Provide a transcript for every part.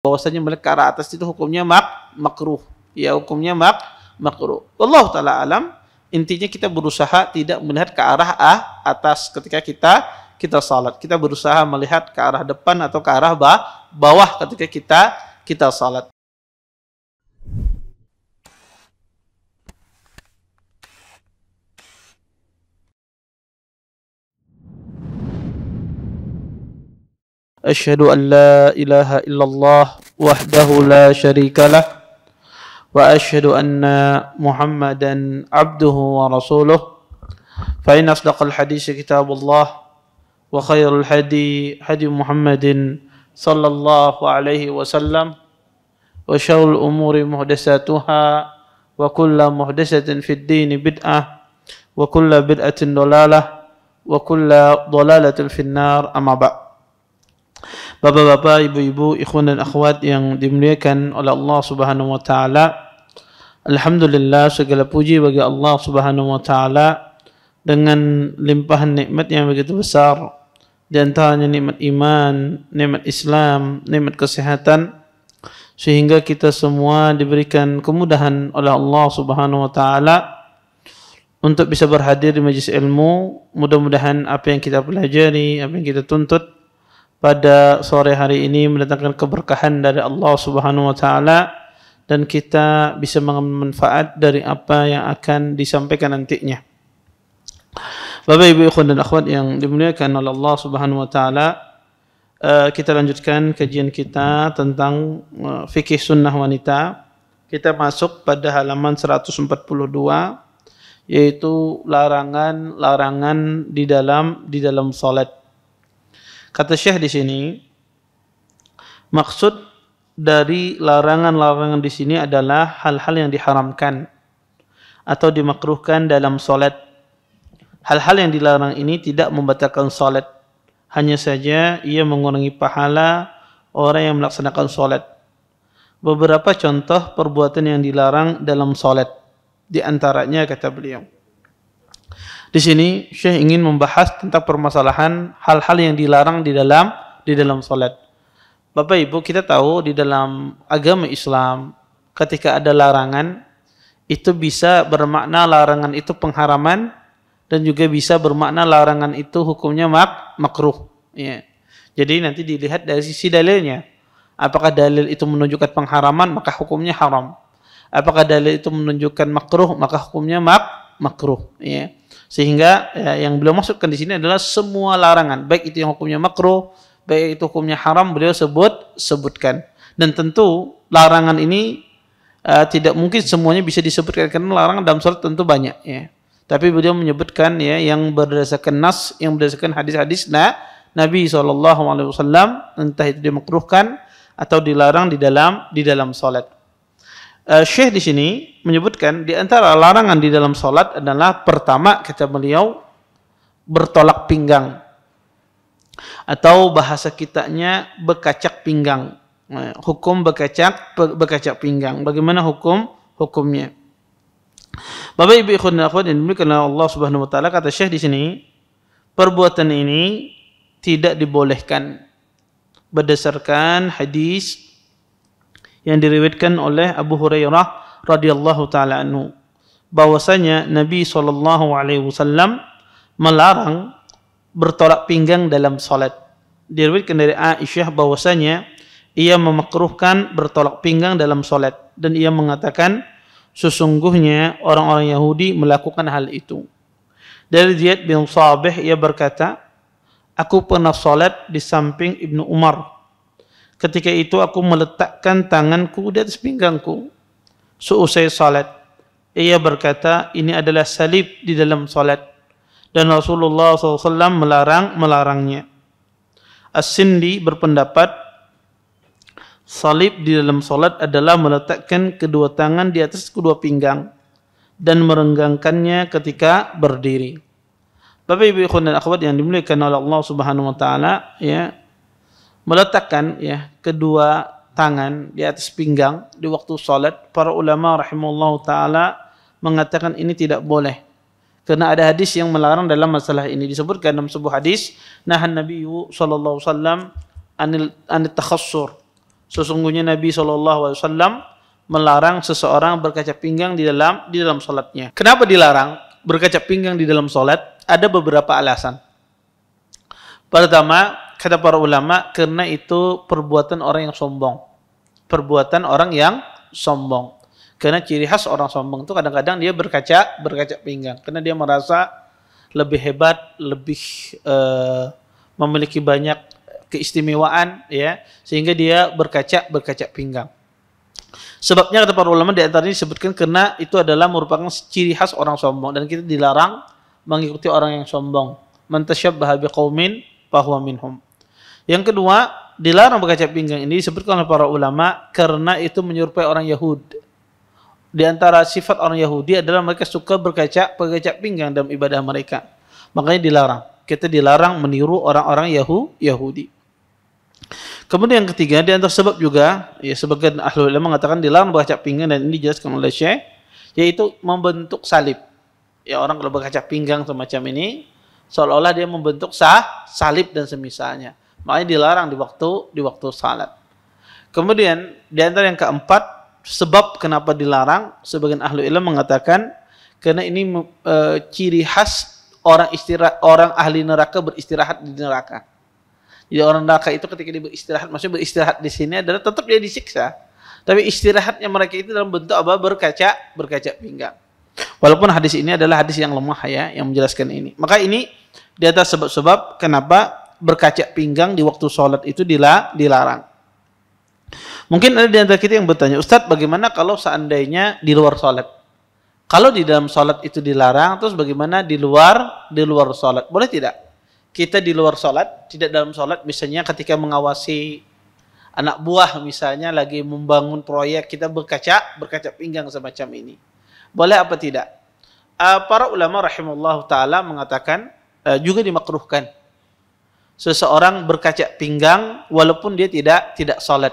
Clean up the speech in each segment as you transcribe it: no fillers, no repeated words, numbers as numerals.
bahwasanya melihat ke arah atas itu hukumnya makruh. Ya, hukumnya makruh. Wallahu taala alam. Intinya kita berusaha tidak melihat ke arah atas ketika kita salat. Kita berusaha melihat ke arah depan atau ke arah bawah ketika kita salat. Asyhadu an la ilaha illallah wahdahu la syarika lah wa asyhadu anna Muhammadan abduhu wa rasuluh. Fa inna asdaqal hadits kitabullah wa khairul hadi Muhammadin sallallahu alaihi wasallam wa syarrul umuri muhdatsatuha wa kullu muhdatsatin fid din bid'ah wa kullu bid'atin dhalalah wa kullu dhalalatin finnar. Amma ba'd. Bapak-bapak, ibu-ibu, ikhwan dan akhwat yang dimuliakan oleh Allah Subhanahu wa taala. Alhamdulillah, segala puji bagi Allah Subhanahu wa taala dengan limpahan nikmat yang begitu besar. Di antaranya nikmat iman, nikmat Islam, nikmat kesehatan, sehingga kita semua diberikan kemudahan oleh Allah Subhanahu wa taala untuk bisa berhadir di majelis ilmu. Mudah-mudahan apa yang kita pelajari, apa yang kita tuntut pada sore hari ini mendatangkan keberkahan dari Allah Subhanahu wa taala dan kita bisa mengambil manfaat dari apa yang akan disampaikan nantinya. Bapak, Ibu, ikhwan dan akhwat yang dimuliakan oleh Allah Subhanahu wa taala, kita lanjutkan kajian kita tentang fikih sunnah wanita. Kita masuk pada halaman 142, yaitu larangan di dalam salat. Kata Syekh di sini, maksud dari larangan-larangan di sini adalah hal-hal yang diharamkan atau dimakruhkan dalam salat. Hal-hal yang dilarang ini tidak membatalkan salat, hanya saja ia mengurangi pahala orang yang melaksanakan salat. Beberapa contoh perbuatan yang dilarang dalam salat, di antaranya kata beliau. Di sini Syekh ingin membahas tentang permasalahan hal-hal yang dilarang di dalam salat. Bapak Ibu, kita tahu di dalam agama Islam ketika ada larangan itu bisa bermakna larangan itu pengharaman dan juga bisa bermakna larangan itu hukumnya makruh. Ya. Jadi nanti dilihat dari sisi dalilnya. Apakah dalil itu menunjukkan pengharaman maka hukumnya haram. Apakah dalil itu menunjukkan makruh maka hukumnya makruh. Ya. Sehingga yang beliau maksudkan di sini adalah semua larangan, baik itu yang hukumnya makruh, baik itu hukumnya haram, beliau sebutkan. Dan tentu larangan ini tidak mungkin semuanya bisa disebutkan karena larangan dalam salat tentu banyak. Ya. Tapi beliau menyebutkan ya yang berdasarkan nas, yang berdasarkan hadis-hadis Nabi SAW, entah itu dimakruhkan atau dilarang di dalam salat. Syekh di sini menyebutkan di antara larangan di dalam salat adalah pertama kata beliau bertolak pinggang atau bahasa kitanya bekacak pinggang. Hukum bekacak pinggang. Bagaimana hukumnya? Bapak, Ibu, ikhwan dan akhwat yang dimuliakan Allah Subhanahu wa taala, kata Syekh di sini perbuatan ini tidak dibolehkan berdasarkan hadis yang diriwayatkan oleh Abu Hurairah radhiyallahu taala anhu bahwasanya Nabi SAW melarang bertolak pinggang dalam salat. Diriwayatkan dari Aisyah bahwasanya ia memakruhkan bertolak pinggang dalam salat dan ia mengatakan sesungguhnya orang-orang Yahudi melakukan hal itu. Dari Ziyad bin Sabih ia berkata, aku pernah salat di samping Ibnu Umar. Ketika itu aku meletakkan tanganku di atas pinggangku. Seusai salat, ia berkata, ini adalah salib di dalam salat. Dan Rasulullah SAW melarangnya. As-Sindi berpendapat, salib di dalam salat adalah meletakkan kedua tangan di atas kedua pinggang dan merenggangkannya ketika berdiri. Bapak, Ibu, ikhwan dan akhwat yang dimuliakan oleh Allah Subhanahu wa taala, ya, meletakkan ya kedua tangan di atas pinggang di waktu salat, para ulama rahimahullah taala mengatakan ini tidak boleh karena ada hadis yang melarang dalam masalah ini. Disebutkan dalam sebuah hadis, nahan Nabi sallallahu alaihi wasallam anil takhassur, Sesungguhnya Nabi SAW melarang seseorang berkaca pinggang di dalam salatnya. Kenapa dilarang berkaca pinggang di dalam salat? Ada beberapa alasan. Pertama, kata para ulama, karena itu perbuatan orang yang sombong. Perbuatan orang yang sombong. Karena ciri khas orang sombong itu kadang-kadang dia berkaca pinggang. Karena dia merasa lebih hebat, lebih memiliki banyak keistimewaan, ya, sehingga dia berkaca pinggang. Sebabnya kata para ulama di antaranya disebutkan karena itu adalah merupakan ciri khas orang sombong dan kita dilarang mengikuti orang yang sombong. Man tasyabbaha biqaumin fahuwa minhum. Yang kedua, dilarang berkaca pinggang ini disebutkan oleh para ulama karena itu menyerupai orang Yahudi. Di antara sifat orang Yahudi adalah mereka suka berkaca pinggang dalam ibadah mereka. Makanya dilarang. Kita dilarang meniru orang-orang Yahudi. Kemudian yang ketiga, di antara sebab juga, ya sebagian ahli ulama mengatakan dilarang berkaca pinggang dan ini dijelaskan oleh Syekh, yaitu membentuk salib. Ya, orang kalau berkaca pinggang semacam ini, seolah-olah dia membentuk salib dan semisalnya. Makanya dilarang di waktu salat. Kemudian di antara yang keempat, sebab kenapa dilarang, sebagian ahli ilmu mengatakan karena ini ciri khas orang ahli neraka beristirahat di neraka. Jadi orang neraka itu ketika dia beristirahat, maksudnya beristirahat di sini adalah tetap dia disiksa. Tapi istirahatnya mereka itu dalam bentuk apa? Berkaca pinggang. Walaupun hadis ini adalah hadis yang lemah ya, yang menjelaskan ini. Maka ini di atas sebab-sebab kenapa berkaca pinggang di waktu sholat itu dilarang. Mungkin ada di antara kita yang bertanya, Ustadz, bagaimana kalau seandainya di luar sholat? Kalau di dalam sholat itu dilarang, terus bagaimana di luar sholat? Boleh tidak? Kita di luar sholat, tidak dalam sholat, misalnya ketika mengawasi anak buah misalnya lagi membangun proyek, kita berkaca pinggang semacam ini. Boleh apa tidak? Para ulama rahimahullah ta'ala mengatakan juga dimakruhkan. Seseorang berkaca pinggang walaupun dia tidak sholat.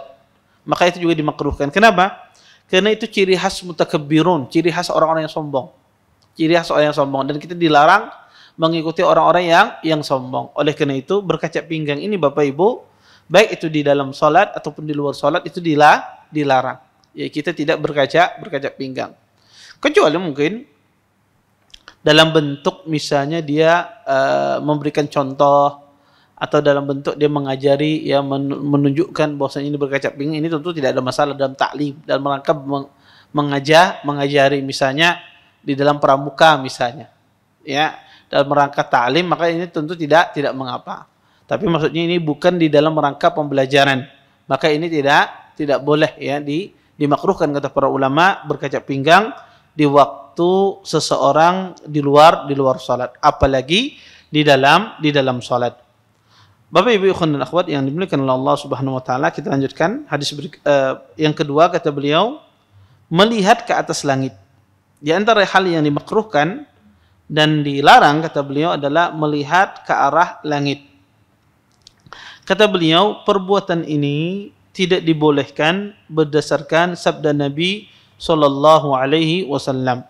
Maka itu juga dimakruhkan. Kenapa? Karena itu ciri khas mutakabbirun, ciri khas orang-orang yang sombong. Ciri khas orang yang sombong. Dan kita dilarang mengikuti orang-orang yang sombong. Oleh karena itu berkaca pinggang ini Bapak Ibu, baik itu di dalam sholat ataupun di luar sholat itu dilarang. Ya, kita tidak berkaca pinggang. Kecuali mungkin dalam bentuk misalnya dia memberikan contoh atau dalam bentuk dia mengajari, ya menunjukkan bahwasanya ini berkaca pinggang, ini tentu tidak ada masalah dalam taklim, dalam rangka mengajari misalnya di dalam pramuka misalnya. Ya, dalam rangka ta'lim, maka ini tentu tidak mengapa. Tapi maksudnya ini bukan di dalam rangka pembelajaran. Maka ini tidak boleh ya dimakruhkan kata para ulama berkaca pinggang di waktu seseorang di luar salat, apalagi di dalam salat. Bapak Ibu ikhwan dan akhwat yang dimuliakan oleh Allah Subhanahu wa taala, kita lanjutkan hadis yang kedua, kata beliau, melihat ke atas langit. Di antara hal yang dimakruhkan dan dilarang kata beliau adalah melihat ke arah langit. Kata beliau, perbuatan ini tidak dibolehkan berdasarkan sabda Nabi sallallahu alaihi wasallam.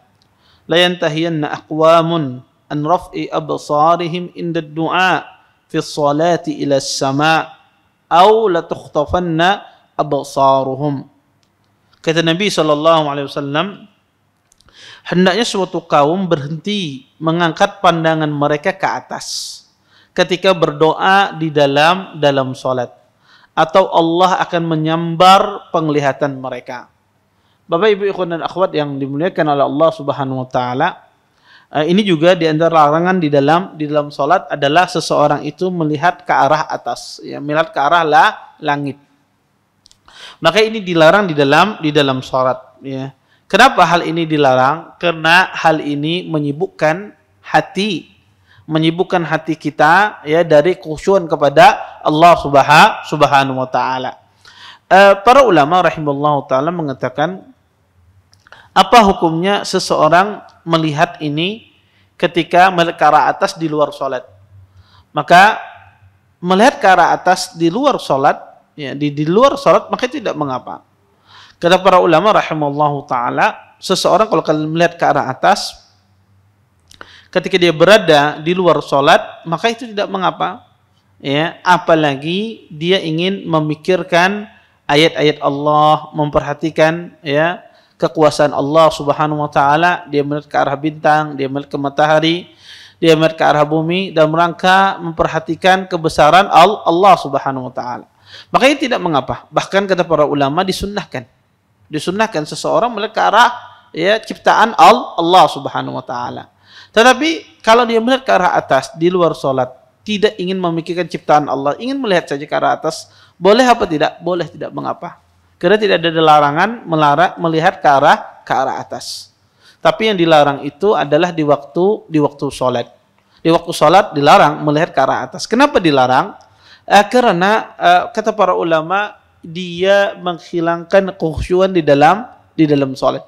La yantahiyanna aqwamun an raf'i absarihim inda ad-du'a fi as-salati ila as-sama' aw la tukhtafanna absaruhum. Kata Nabi sallallahu alaihi wasallam, hendaknya suatu kaum berhenti mengangkat pandangan mereka ke atas ketika berdoa di dalam salat, atau Allah akan menyambar penglihatan mereka. Bapak Ibu ikhwan dan akhwat yang dimuliakan oleh Allah Subhanahu wa taala, ini juga di antara larangan di dalam salat adalah seseorang itu melihat ke arah atas, ya, melihat ke arah langit. Maka ini dilarang di dalam salat, ya. Kenapa hal ini dilarang? Karena hal ini menyibukkan hati kita ya dari khusyuan kepada Allah Subhanahu wa taala. Para ulama rahimallahu taala mengatakan, apa hukumnya seseorang melihat ini ketika melihat ke arah atas di luar salat? Maka melihat ke arah atas di luar salat, ya, di luar salat, maka tidak mengapa. Kata para ulama rahimallahu taala, seseorang kalau melihat ke arah atas ketika dia berada di luar salat, maka itu tidak mengapa. Ya, apalagi dia ingin memikirkan ayat-ayat Allah, memperhatikan ya kekuasaan Allah Subhanahu wa taala, dia melihat ke arah bintang, dia melihat ke matahari, dia melihat ke arah bumi dalam rangka memperhatikan kebesaran Allah Subhanahu wa taala. Makanya tidak mengapa, bahkan kata para ulama disunnahkan seseorang melihat ke arah ya ciptaan Allah Subhanahu wa taala. Tetapi kalau dia melihat ke arah atas di luar salat, tidak ingin memikirkan ciptaan Allah, ingin melihat saja ke arah atas, boleh apa tidak? Boleh, tidak mengapa. Karena tidak ada larangan melihat ke arah atas. Tapi yang dilarang itu adalah di waktu salat. Di waktu salat dilarang melihat ke arah atas. Kenapa dilarang? Karena kata para ulama, dia menghilangkan khusyuan di dalam salat.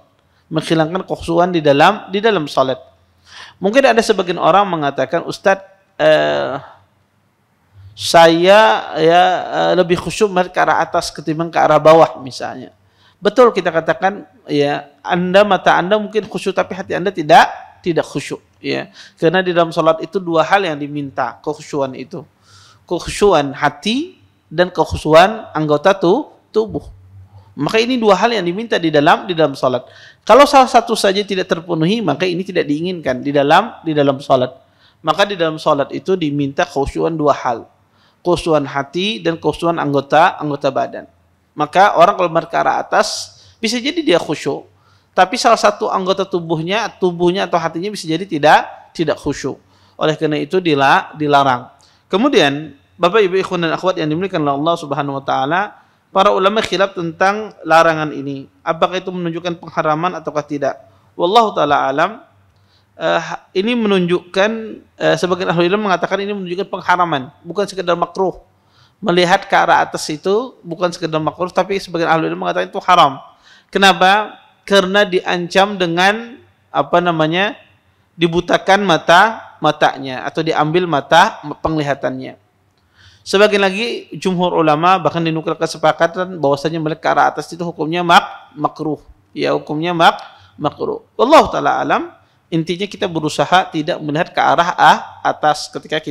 Menghilangkan khusyuan di dalam salat. Mungkin ada sebagian orang mengatakan, Ustadz, saya lebih khusyuk melihat ke arah atas ketimbang ke arah bawah misalnya. Betul, kita katakan ya, mata Anda mungkin khusyuk tapi hati Anda tidak khusyuk ya. Karena di dalam salat itu dua hal yang diminta, kekhusyuan itu. Kekhusyuan hati dan kekhusyuan anggota tubuh. Maka ini dua hal yang diminta di dalam salat. Kalau salah satu saja tidak terpenuhi, maka ini tidak diinginkan di dalam salat. Maka di dalam salat itu diminta kekhusyuan dua hal. Khusyuan hati dan khusyuan anggota badan. Maka orang kalau melihat ke arah atas bisa jadi dia khusyuk, tapi salah satu anggota tubuhnya atau hatinya bisa jadi tidak khusyuk. Oleh karena itu dilarang. Kemudian Bapak Ibu ikhwan dan akhwat yang dimuliakan oleh Allah Subhanahu wa taala, para ulama khilaf tentang larangan ini. Apakah itu menunjukkan pengharaman ataukah tidak? Wallahu taala alam. Ini menunjukkan sebagian ahli ilmu mengatakan ini menunjukkan pengharaman, bukan sekedar makruh. Melihat ke arah atas itu bukan sekedar makruh, tapi sebagian ahli ilmu mengatakan itu haram. Kenapa? Karena diancam dengan dibutakan matanya atau diambil mata penglihatannya. Sebagian lagi jumhur ulama bahkan dinukil kesepakatan bahwasanya melihat ke arah atas itu hukumnya makruh. Ya, hukumnya makruh. Wallahu taala alam. Intinya kita berusaha tidak melihat ke arah atas ketika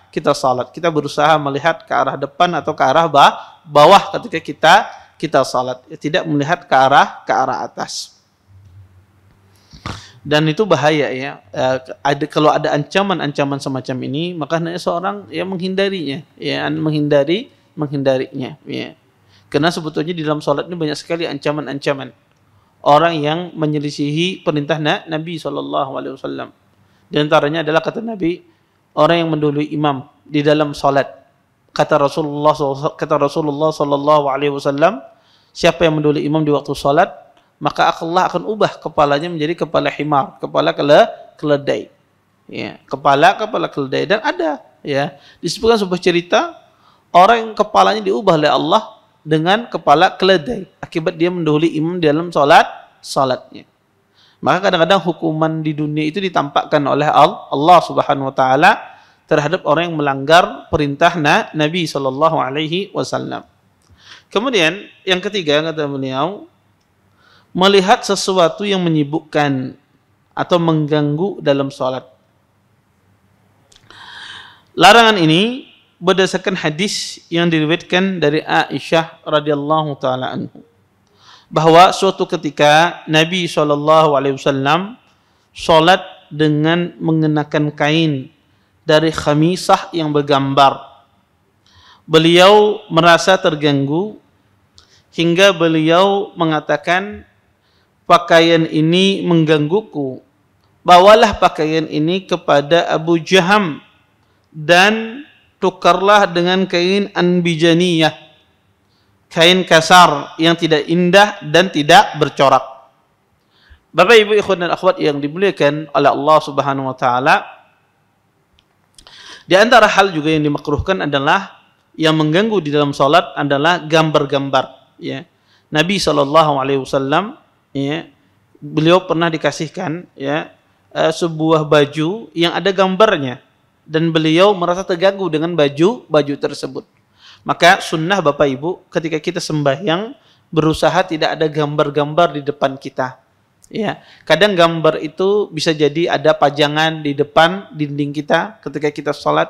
kita salat. Kita berusaha melihat ke arah depan atau ke arah bawah ketika kita salat. Tidak melihat ke arah atas. Dan itu bahaya ya. Kalau ada ancaman-ancaman semacam ini, maka hendaknya seorang menghindarinya, menghindarinya. Ya. Karena sebetulnya di dalam salat ini banyak sekali ancaman-ancaman. Orang yang menyelisihi perintah Nabi SAW. Di antaranya adalah kata Nabi, orang yang mendahului imam di dalam salat. Kata Rasulullah SAW, siapa yang mendahului imam di waktu salat, maka Allah akan ubah kepalanya menjadi kepala himar, kepala keledai. Ya, kepala keledai. Dan ada ya disebutkan sebuah cerita orang yang kepalanya diubah oleh Allah dengan kepala keledai akibat dia mendahului imam dalam salatnya. Maka kadang-kadang hukuman di dunia itu ditampakkan oleh Allah Subhanahu wa taala terhadap orang yang melanggar perintah Nabi sallallahu alaihi wasallam. Kemudian yang ketiga kata beliau, melihat sesuatu yang menyibukkan atau mengganggu dalam salat. Larangan ini berdasarkan hadis yang diriwayatkan dari Aisyah radhiyallahu taala anhu, bahwa suatu ketika Nabi SAW salat dengan mengenakan kain dari khamisah yang bergambar. Beliau merasa terganggu hingga beliau mengatakan, pakaian ini menggangguku, bawalah pakaian ini kepada Abu Jaham dan tukarlah dengan kain anbijaniyah, kain kasar yang tidak indah dan tidak bercorak. Bapak Ibu ikhwan dan akhwat yang dimuliakan oleh Allah Subhanahu wa taala, di antara hal juga yang dimakruhkan adalah yang mengganggu di dalam salat adalah gambar-gambar ya. Nabi SAW ya, beliau pernah dikasihkan ya sebuah baju yang ada gambarnya, dan beliau merasa terganggu dengan baju tersebut. Maka sunnah Bapak Ibu ketika kita sembahyang berusaha tidak ada gambar-gambar di depan kita. Ya, kadang gambar itu bisa jadi ada pajangan di depan dinding kita ketika kita sholat.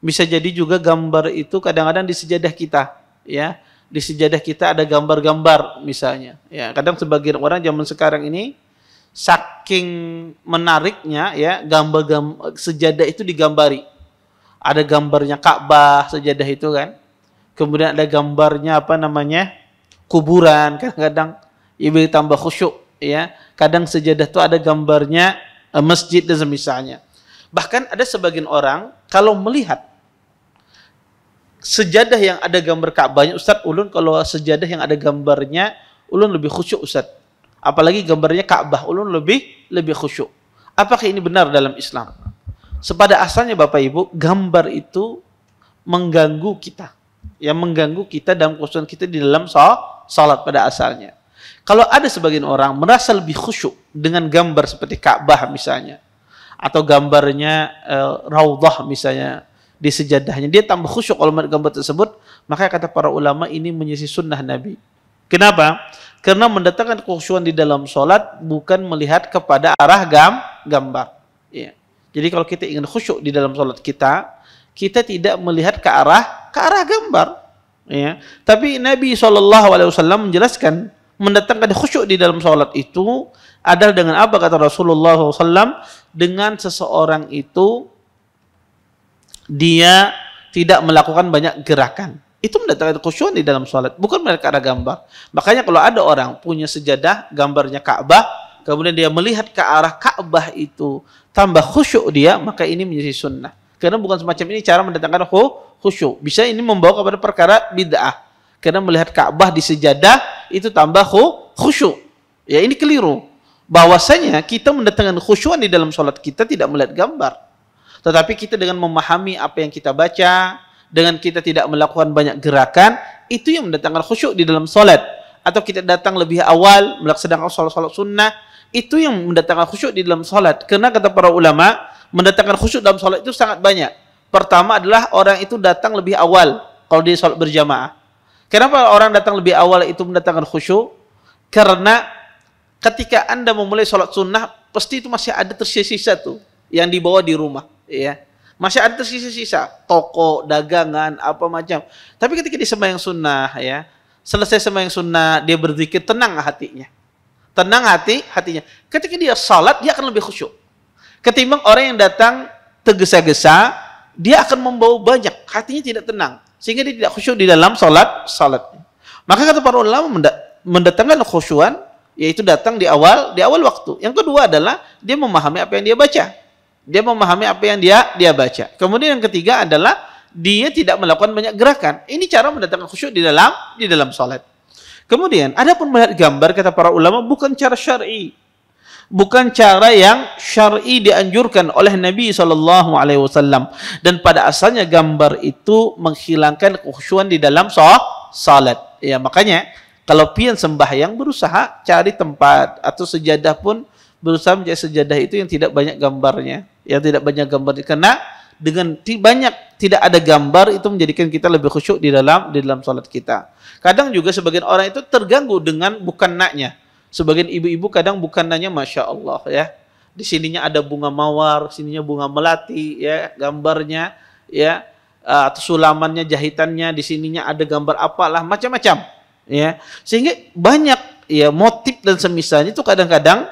Bisa jadi juga gambar itu kadang-kadang di sejadah kita. Ya, di sejadah kita ada gambar-gambar misalnya. Ya, kadang sebagian orang zaman sekarang ini saking menariknya ya, gambar-gambar sejadah itu digambari. Ada gambarnya Ka'bah sejadah itu kan. Kemudian ada gambarnya apa namanya? Kuburan. Kadang-kadang ibu tambah khusyuk ya. Kadang sejadah itu ada gambarnya masjid dan semisalnya. Bahkan ada sebagian orang kalau melihat sejadah yang ada gambar Ka'bahnya, Ustaz, ulun kalau sejadah yang ada gambarnya, ulun lebih khusyuk, Ustaz. Apalagi gambarnya Ka'bah, ulun lebih khusyuk. Apakah ini benar dalam Islam? Sepada asalnya Bapak Ibu, gambar itu mengganggu kita. Yang mengganggu kita dalam khusyuk kita di dalam salat pada asalnya. Kalau ada sebagian orang merasa lebih khusyuk dengan gambar seperti Ka'bah misalnya, atau gambarnya Raudhah misalnya, di sejadahnya, dia tambah khusyuk kalau melihat gambar tersebut, maka kata para ulama ini menyelisih sunnah Nabi. Kenapa? Karena mendatangkan kekhusyuan di dalam sholat bukan melihat kepada arah gambar. Ya. Jadi kalau kita ingin khusyuk di dalam sholat kita tidak melihat ke arah gambar. Ya. Tapi Nabi SAW menjelaskan mendatangkan khusyuk di dalam sholat itu adalah dengan apa, kata Rasulullah SAW, dengan seseorang itu dia tidak melakukan banyak gerakan. Itu mendatangkan khusyuk di dalam sholat, bukan melihat ke arah gambar. Makanya kalau ada orang punya sejadah gambarnya Ka'bah, kemudian dia melihat ke arah Ka'bah itu tambah khusyuk dia, maka ini menjadi sunnah. Karena bukan semacam ini cara mendatangkan khusyuk. Bisa ini membawa kepada perkara bid'ah. Karena melihat Ka'bah di sejadah itu tambah khusyuk. Ya, ini keliru. Bahwasanya kita mendatangkan khusyuk di dalam sholat kita tidak melihat gambar. Tetapi kita dengan memahami apa yang kita baca, dengan kita tidak melakukan banyak gerakan, itu yang mendatangkan khusyuk di dalam solat. Atau kita datang lebih awal, melaksanakan solat sunnah, itu yang mendatangkan khusyuk di dalam solat. Karena kata para ulama, mendatangkan khusyuk dalam solat itu sangat banyak. Pertama adalah orang itu datang lebih awal, kalau dia solat berjamaah. Kenapa orang datang lebih awal itu mendatangkan khusyuk? Karena ketika Anda memulai solat sunnah, pasti itu masih ada tersisa-sisa tuh, yang dibawa di rumah. Ya, masih ada tersisa-sisa toko, dagangan, apa macam. Tapi ketika dia sembahyang sunnah, ya, selesai sembahyang sunnah, dia berzikir, tenang hatinya, tenang hatinya. Ketika dia salat, dia akan lebih khusyuk. Ketimbang orang yang datang tergesa-gesa, dia akan membawa banyak, hatinya tidak tenang, sehingga dia tidak khusyuk di dalam salatnya. Maka kata para ulama mendatangkan khusyuan, yaitu datang di awal waktu. Yang kedua adalah dia memahami apa yang dia baca. Dia memahami apa yang dia baca. Kemudian yang ketiga adalah dia tidak melakukan banyak gerakan. Ini cara mendatangkan khusyuk di dalam salat. Kemudian adapun melihat gambar, kata para ulama, bukan cara syar'i. Bukan cara yang syar'i dianjurkan oleh Nabi SAW. Dan pada asalnya gambar itu menghilangkan kekhusyuan di dalam salat. Ya, makanya kalau pian sembahyang berusaha cari tempat atau sejadah pun berusaha mencari sejadah itu yang tidak banyak gambarnya, yang tidak banyak gambarnya, karena dengan tidak ada gambar itu menjadikan kita lebih khusyuk di dalam salat kita. Kadang juga sebagian orang itu terganggu dengan bukananya. Sebagian ibu-ibu kadang bukananya masya Allah ya, di sininya ada bunga mawar, sininya bunga melati ya, gambarnya ya, atau sulamannya, jahitannya, di sininya ada gambar apalah macam-macam ya, sehingga banyak ya motif dan semisalnya itu kadang-kadang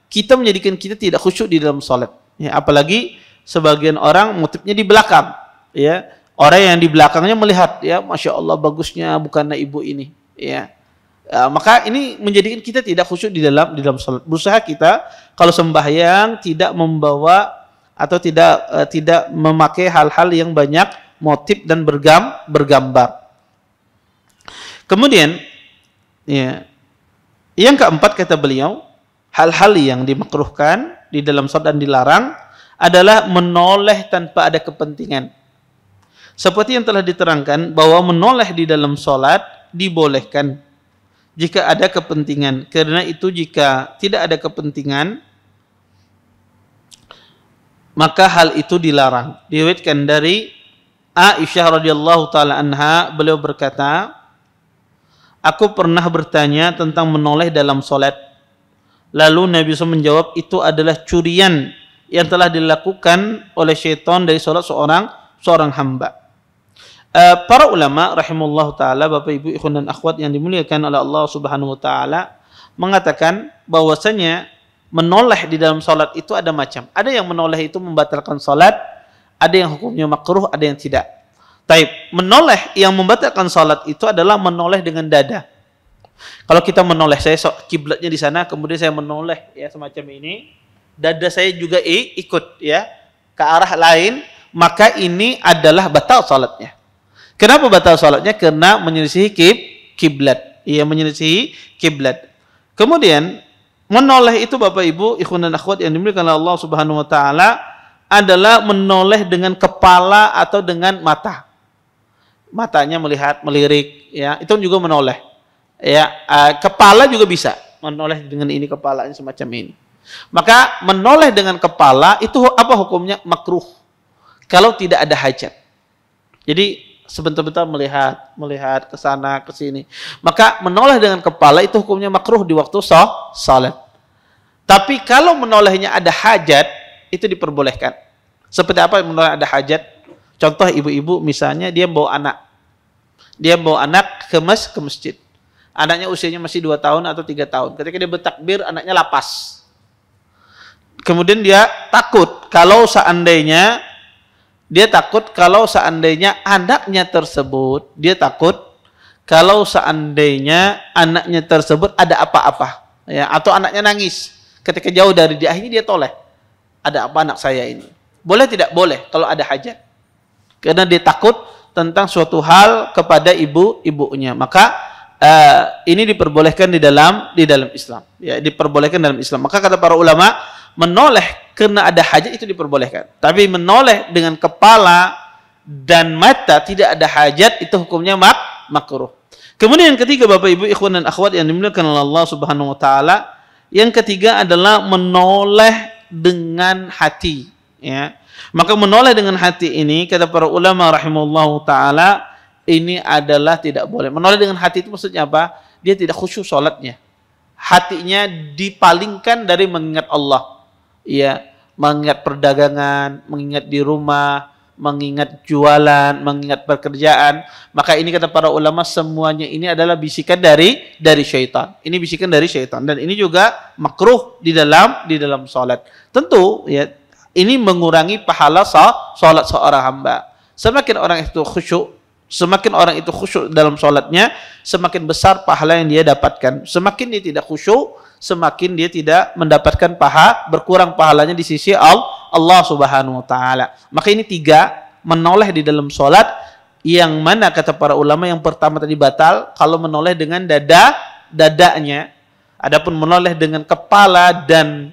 kita menjadikan kita tidak khusyuk di dalam salat. Ya, apalagi sebagian orang motifnya di belakang. Ya, orang yang di belakangnya melihat, ya, masya Allah bagusnya bukannya ibu ini. Ya, maka ini menjadikan kita tidak khusyuk di dalam salat. Berusaha kita kalau sembahyang tidak membawa atau tidak memakai hal-hal yang banyak motif dan bergambar. Kemudian, ya, yang keempat kata beliau, hal-hal yang dimakruhkan di dalam salat dan dilarang adalah menoleh tanpa ada kepentingan. Seperti yang telah diterangkan bahwa menoleh di dalam salat dibolehkan jika ada kepentingan. Karena itu jika tidak ada kepentingan, maka hal itu dilarang. Diriwayatkan dari Aisyah radhiyallahu taala anha, beliau berkata, aku pernah bertanya tentang menoleh dalam salat. Lalu Nabi SAW menjawab, itu adalah curian yang telah dilakukan oleh syaitan dari salat seorang hamba. Para ulama rahimahullah taala, Bapak Ibu ikhwan dan akhwat yang dimuliakan oleh Allah Subhanahu wa taala, mengatakan bahwasanya menoleh di dalam salat itu ada macam. Ada yang menoleh itu membatalkan salat, ada yang hukumnya makruh, ada yang tidak. Taib, menoleh yang membatalkan salat itu adalah menoleh dengan dada. Kalau kita menoleh, saya kiblatnya di sana, kemudian saya menoleh ya semacam ini, dada saya juga ikut ya ke arah lain, maka ini adalah batal salatnya. Kenapa batal salatnya? Karena menyelisihi kiblat. Ia menyelisihi kiblat. Kemudian menoleh itu Bapak Ibu ikhwan dan akhwat yang dimuliakan oleh Allah Subhanahu wa taala adalah menoleh dengan kepala atau dengan mata. Matanya melirik ya, itu juga menoleh. Ya, kepala juga bisa menoleh dengan ini, kepalanya semacam ini. Maka menoleh dengan kepala itu apa hukumnya? Makruh. Kalau tidak ada hajat. Jadi sebentar-bentar melihat ke sana ke sini. Maka menoleh dengan kepala itu hukumnya makruh di waktu salat. Tapi kalau menolehnya ada hajat, itu diperbolehkan. Seperti apa menoleh ada hajat? Contoh ibu-ibu misalnya dia bawa anak. Dia bawa anak ke masjid. Anaknya usianya masih 2 tahun atau 3 tahun. Ketika dia bertakbir, anaknya lapas. Kemudian dia takut kalau seandainya anaknya tersebut, ada apa-apa ya, atau anaknya nangis ketika jauh dari dia, akhirnya dia toleh. Ada apa anak saya ini? Boleh tidak? Boleh kalau ada hajat. Karena dia takut tentang suatu hal kepada ibunya. Maka ini diperbolehkan di dalam Islam. Ya, diperbolehkan dalam Islam. Maka kata para ulama, menoleh karena ada hajat itu diperbolehkan. Tapi menoleh dengan kepala dan mata tidak ada hajat itu hukumnya makruh. Kemudian yang ketiga Bapak Ibu ikhwan dan akhwat yang dimuliakan oleh Allah Subhanahu wa taala, yang ketiga adalah menoleh dengan hati, ya. Maka menoleh dengan hati ini kata para ulama rahimahullahu taala ini adalah tidak boleh. Menoleh dengan hati itu maksudnya apa? Dia tidak khusyuk salatnya. Hatinya dipalingkan dari mengingat Allah. Ya, mengingat perdagangan, mengingat di rumah, mengingat jualan, mengingat pekerjaan. Maka ini kata para ulama semuanya ini adalah bisikan dari syaitan. Ini bisikan dari syaitan dan ini juga makruh di dalam salat. Tentu ya ini mengurangi pahala salat seorang hamba. Semakin orang itu khusyuk dalam salatnya, semakin besar pahala yang dia dapatkan. Semakin dia tidak khusyuk, semakin dia tidak mendapatkan berkurang pahalanya di sisi Allah Subhanahu wa taala. Maka ini 3 menoleh di dalam salat, yang mana kata para ulama yang pertama tadi batal kalau menoleh dengan dadanya. Adapun menoleh dengan kepala dan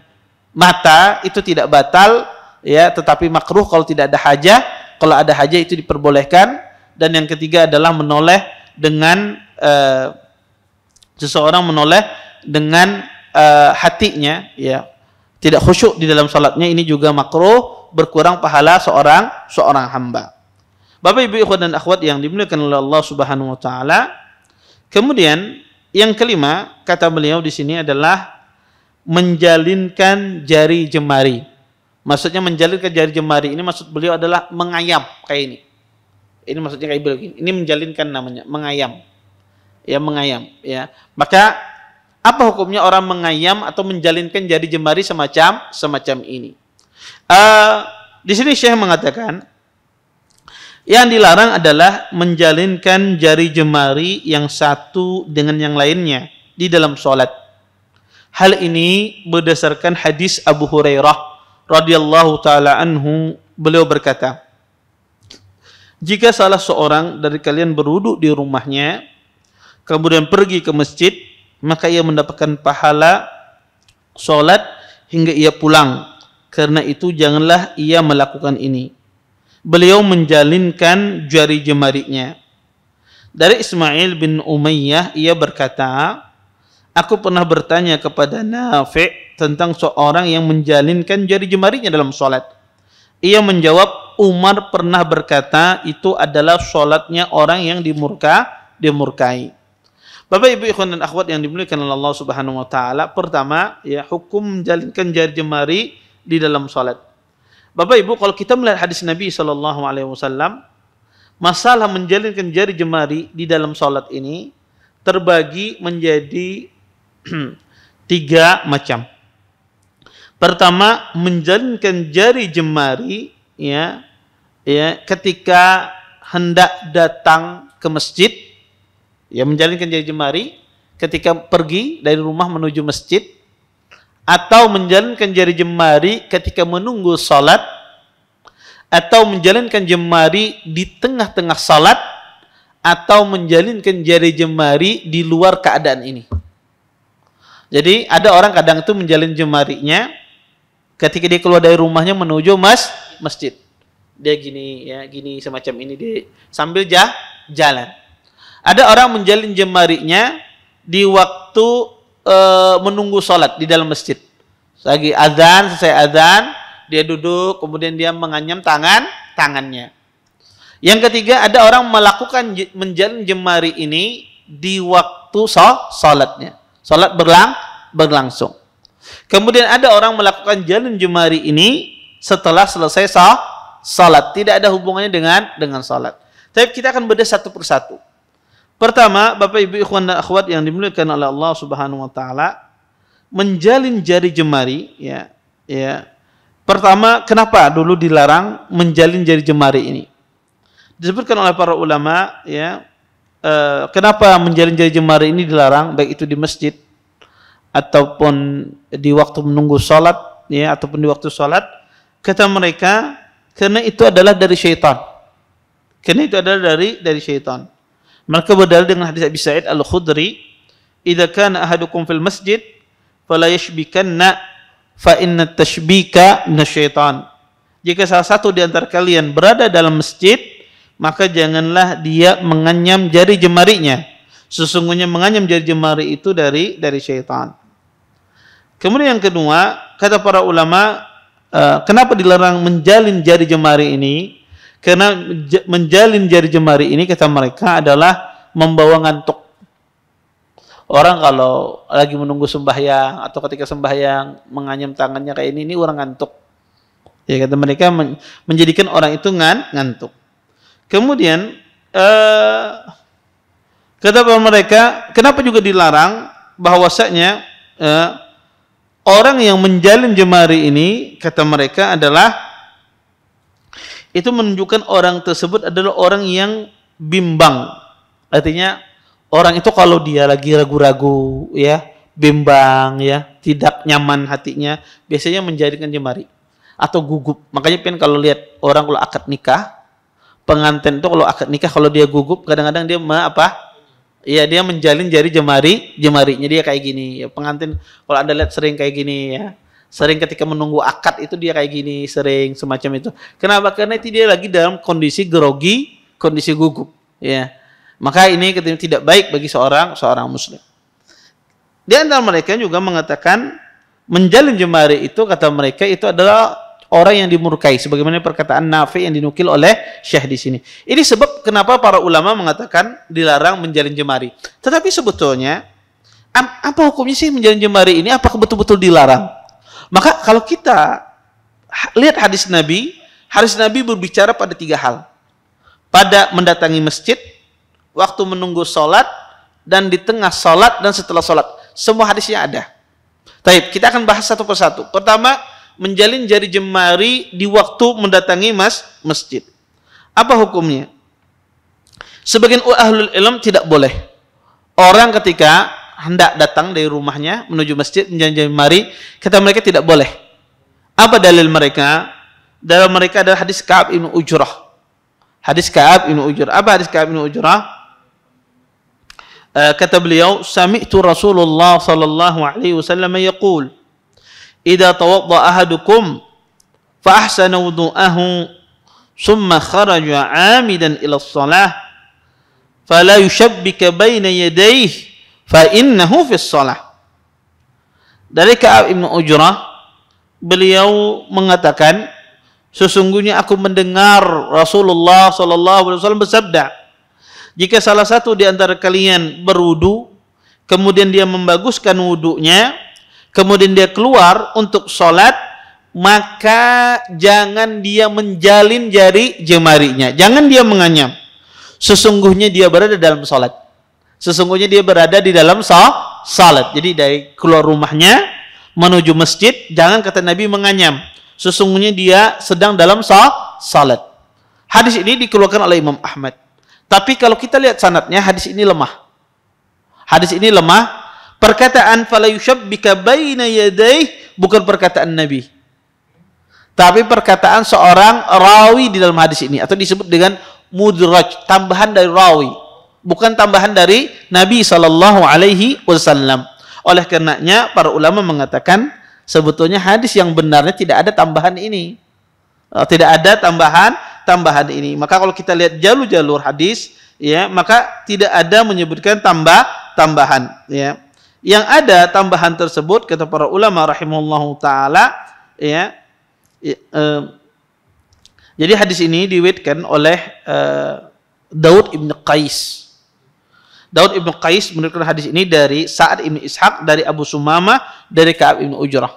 mata itu tidak batal ya, tetapi makruh kalau tidak ada hajah. Kalau ada hajah itu diperbolehkan. Dan yang ketiga adalah menoleh dengan seseorang menoleh dengan hatinya, ya, tidak khusyuk di dalam salatnya, ini juga makruh, berkurang pahala seorang hamba. Bapak Ibu ikhwan dan akhwat yang dimuliakan oleh Allah Subhanahu wa taala. Kemudian yang kelima kata beliau di sini adalah menjalinkan jari jemari. Maksudnya menjalinkan jari jemari ini maksud beliau adalah mengayam kayak ini. Ini maksudnya kayak begini. Ini menjalinkan namanya, mengayam. Ya, mengayam, ya. Maka apa hukumnya orang mengayam atau menjalinkan jari jemari semacam ini? Di sini Syekh mengatakan yang dilarang adalah menjalinkan jari jemari yang satu dengan yang lainnya di dalam salat. Hal ini berdasarkan hadis Abu Hurairah radhiyallahu taala anhu, beliau berkata, jika salah seorang dari kalian berwudu di rumahnya, kemudian pergi ke masjid, maka ia mendapatkan pahala salat hingga ia pulang. Karena itu janganlah ia melakukan ini. Beliau menjalinkan jari jemarinya. Dari Ismail bin Umayyah, ia berkata, aku pernah bertanya kepada Nafi' tentang seorang yang menjalinkan jari jemarinya dalam salat. Ia menjawab, Umar pernah berkata itu adalah salatnya orang yang dimurkai. Bapak Ibu ikhwan dan akhwat yang dimuliakan oleh Allah Subhanahu wa taala, pertama ya hukum menjalinkan jari jemari di dalam salat. Bapak Ibu, kalau kita melihat hadis Nabi sallallahu alaihi wasallam, Masalah menjalinkan jari jemari di dalam salat ini terbagi menjadi 3 macam. Pertama, menjalinkan jari jemari ya ketika hendak datang ke masjid, ya menjalinkan jari jemari ketika pergi dari rumah menuju masjid, atau menjalinkan jari jemari ketika menunggu salat, atau menjalinkan jemari di tengah-tengah salat, atau menjalinkan jari jemari di luar keadaan ini. Jadi ada orang kadang itu menjalin jemarinya ketika dia keluar dari rumahnya menuju masjid. Dia gini ya, gini semacam ini dia sambil jalan. Ada orang menjalin jemarinya di waktu menunggu sholat di dalam masjid. Lagi azan, selesai azan, dia duduk, kemudian dia menganyam tangannya. Yang ketiga, ada orang melakukan menjalin jemari ini di waktu sholatnya. Sholat berlangsung. Kemudian ada orang melakukan jalin jemari ini setelah selesai salat, tidak ada hubungannya dengan salat. Tapi kita akan bedah satu persatu. Pertama, Bapak Ibu ikhwan dan akhwat yang dimuliakan oleh Allah Subhanahu wa taala, menjalin jari jemari ya. Pertama, kenapa dulu dilarang menjalin jari jemari ini? Disebutkan oleh para ulama ya, kenapa menjalin jari jemari ini dilarang, baik itu di masjid ataupun di waktu menunggu salat ya, ataupun di waktu salat. Kata mereka, karena itu adalah dari syaitan. Karena itu adalah dari syaitan. Mereka berdalil dengan hadis Abi Sa'id Al-Khudri, "Idza kana ahadukum fil masjid fala yashbikanna fa inna tashbika minasyaitan." Jika salah satu di antara kalian berada dalam masjid, maka janganlah dia menganyam jari jemarinya. Sesungguhnya menganyam jari jemari itu dari syaitan. Kemudian yang kedua, kata para ulama, kenapa dilarang menjalin jari jemari ini? Karena menjalin jari jemari ini, kata mereka, adalah membawa ngantuk. Orang kalau lagi menunggu sembahyang atau ketika sembahyang menganyam tangannya kayak ini orang ngantuk. Ya, kata mereka menjadikan orang itu ngantuk. Kemudian kata mereka, kenapa juga dilarang? Bahwasanya orang yang menjalin jemari ini, kata mereka, adalah itu menunjukkan orang tersebut adalah orang yang bimbang. Artinya orang itu kalau dia lagi ragu-ragu ya, bimbang ya, tidak nyaman hatinya, biasanya menjadikan jemari atau gugup. Makanya kalau lihat orang kalau akad nikah, pengantin itu kalau akad nikah kalau dia gugup, kadang-kadang dia ya dia menjalin jari jemarinya dia kayak gini. Ya, pengantin kalau Anda lihat sering kayak gini ya. Sering ketika menunggu akad itu dia kayak gini, sering semacam itu. Kenapa? Karena itu dia lagi dalam kondisi grogi, kondisi gugup, ya. Maka ini tidak baik bagi seorang muslim. Di antara mereka juga mengatakan menjalin jemari itu, kata mereka, itu adalah orang yang dimurkai, sebagaimana perkataan Nafi yang dinukil oleh Syekh di sini. Ini sebab kenapa para ulama mengatakan dilarang menjalin jemari. Tetapi sebetulnya apa hukumnya sih menjalin jemari ini? Apakah betul-betul dilarang? Maka kalau kita lihat hadis Nabi berbicara pada 3 hal. Pada mendatangi masjid, waktu menunggu sholat, dan di tengah sholat dan setelah sholat. Semua hadisnya ada. Baik, kita akan bahas satu persatu. Pertama, menjalin jari jemari di waktu mendatangi masjid. Apa hukumnya? Sebagian ahlul ilm tidak boleh. Orang ketika hendak datang dari rumahnya menuju masjid menjalin jemari, kata mereka tidak boleh. Apa dalil mereka? Dalil mereka adalah hadis Ka'ab bin Ujrah. Hadis Ka'ab bin Ujrah. Apa hadis Ka'ab bin Ujrah? Kata beliau, "Sami'tu Rasulullah sallallahu alaihi wasallam yaqul, idza tawadda ahadukum fa ahsana wudu'ahu, thumma kharaja 'amidan ila shalah, fala yushabbika baina yadayhi fa innahu fis shalah." Dari Ka'ab bin Ujrah, beliau mengatakan, sesungguhnya aku mendengar Rasulullah sallallahu alaihi wasallam bersabda, jika salah satu di antara kalian berwudu, kemudian dia membaguskan wudunya, kemudian dia keluar untuk sholat, maka jangan dia menjalin jari jemarinya, jangan dia menganyam. sesungguhnya dia berada dalam salat. Sesungguhnya dia berada di dalam salat. Jadi dari keluar rumahnya menuju masjid, jangan kata Nabi menganyam. Sesungguhnya dia sedang dalam salat. Hadis ini dikeluarkan oleh Imam Ahmad. Tapi kalau kita lihat sanadnya, hadis ini lemah. Hadis ini lemah. Perkataan fala yushabbika baina yadayhi bukan perkataan Nabi. Tapi perkataan seorang rawi di dalam hadis ini, atau disebut dengan mudraj, tambahan dari rawi, bukan tambahan dari Nabi sallallahu alaihi wasallam. Oleh karenanya para ulama mengatakan sebetulnya hadis yang benarnya tidak ada tambahan ini. Tidak ada tambahan ini. Maka kalau kita lihat jalur-jalur hadis, ya, maka tidak ada menyebutkan tambahan, ya. Yang ada tambahan tersebut kata para ulama rahimahullahu taala, ya. Jadi hadis ini diriwayatkan oleh Daud ibn Qais. Daud ibn Qais menurutkan hadis ini dari Sa'ad ibn Ishaq, dari Abu Sumamah, dari Ka'ab ibn Ujrah.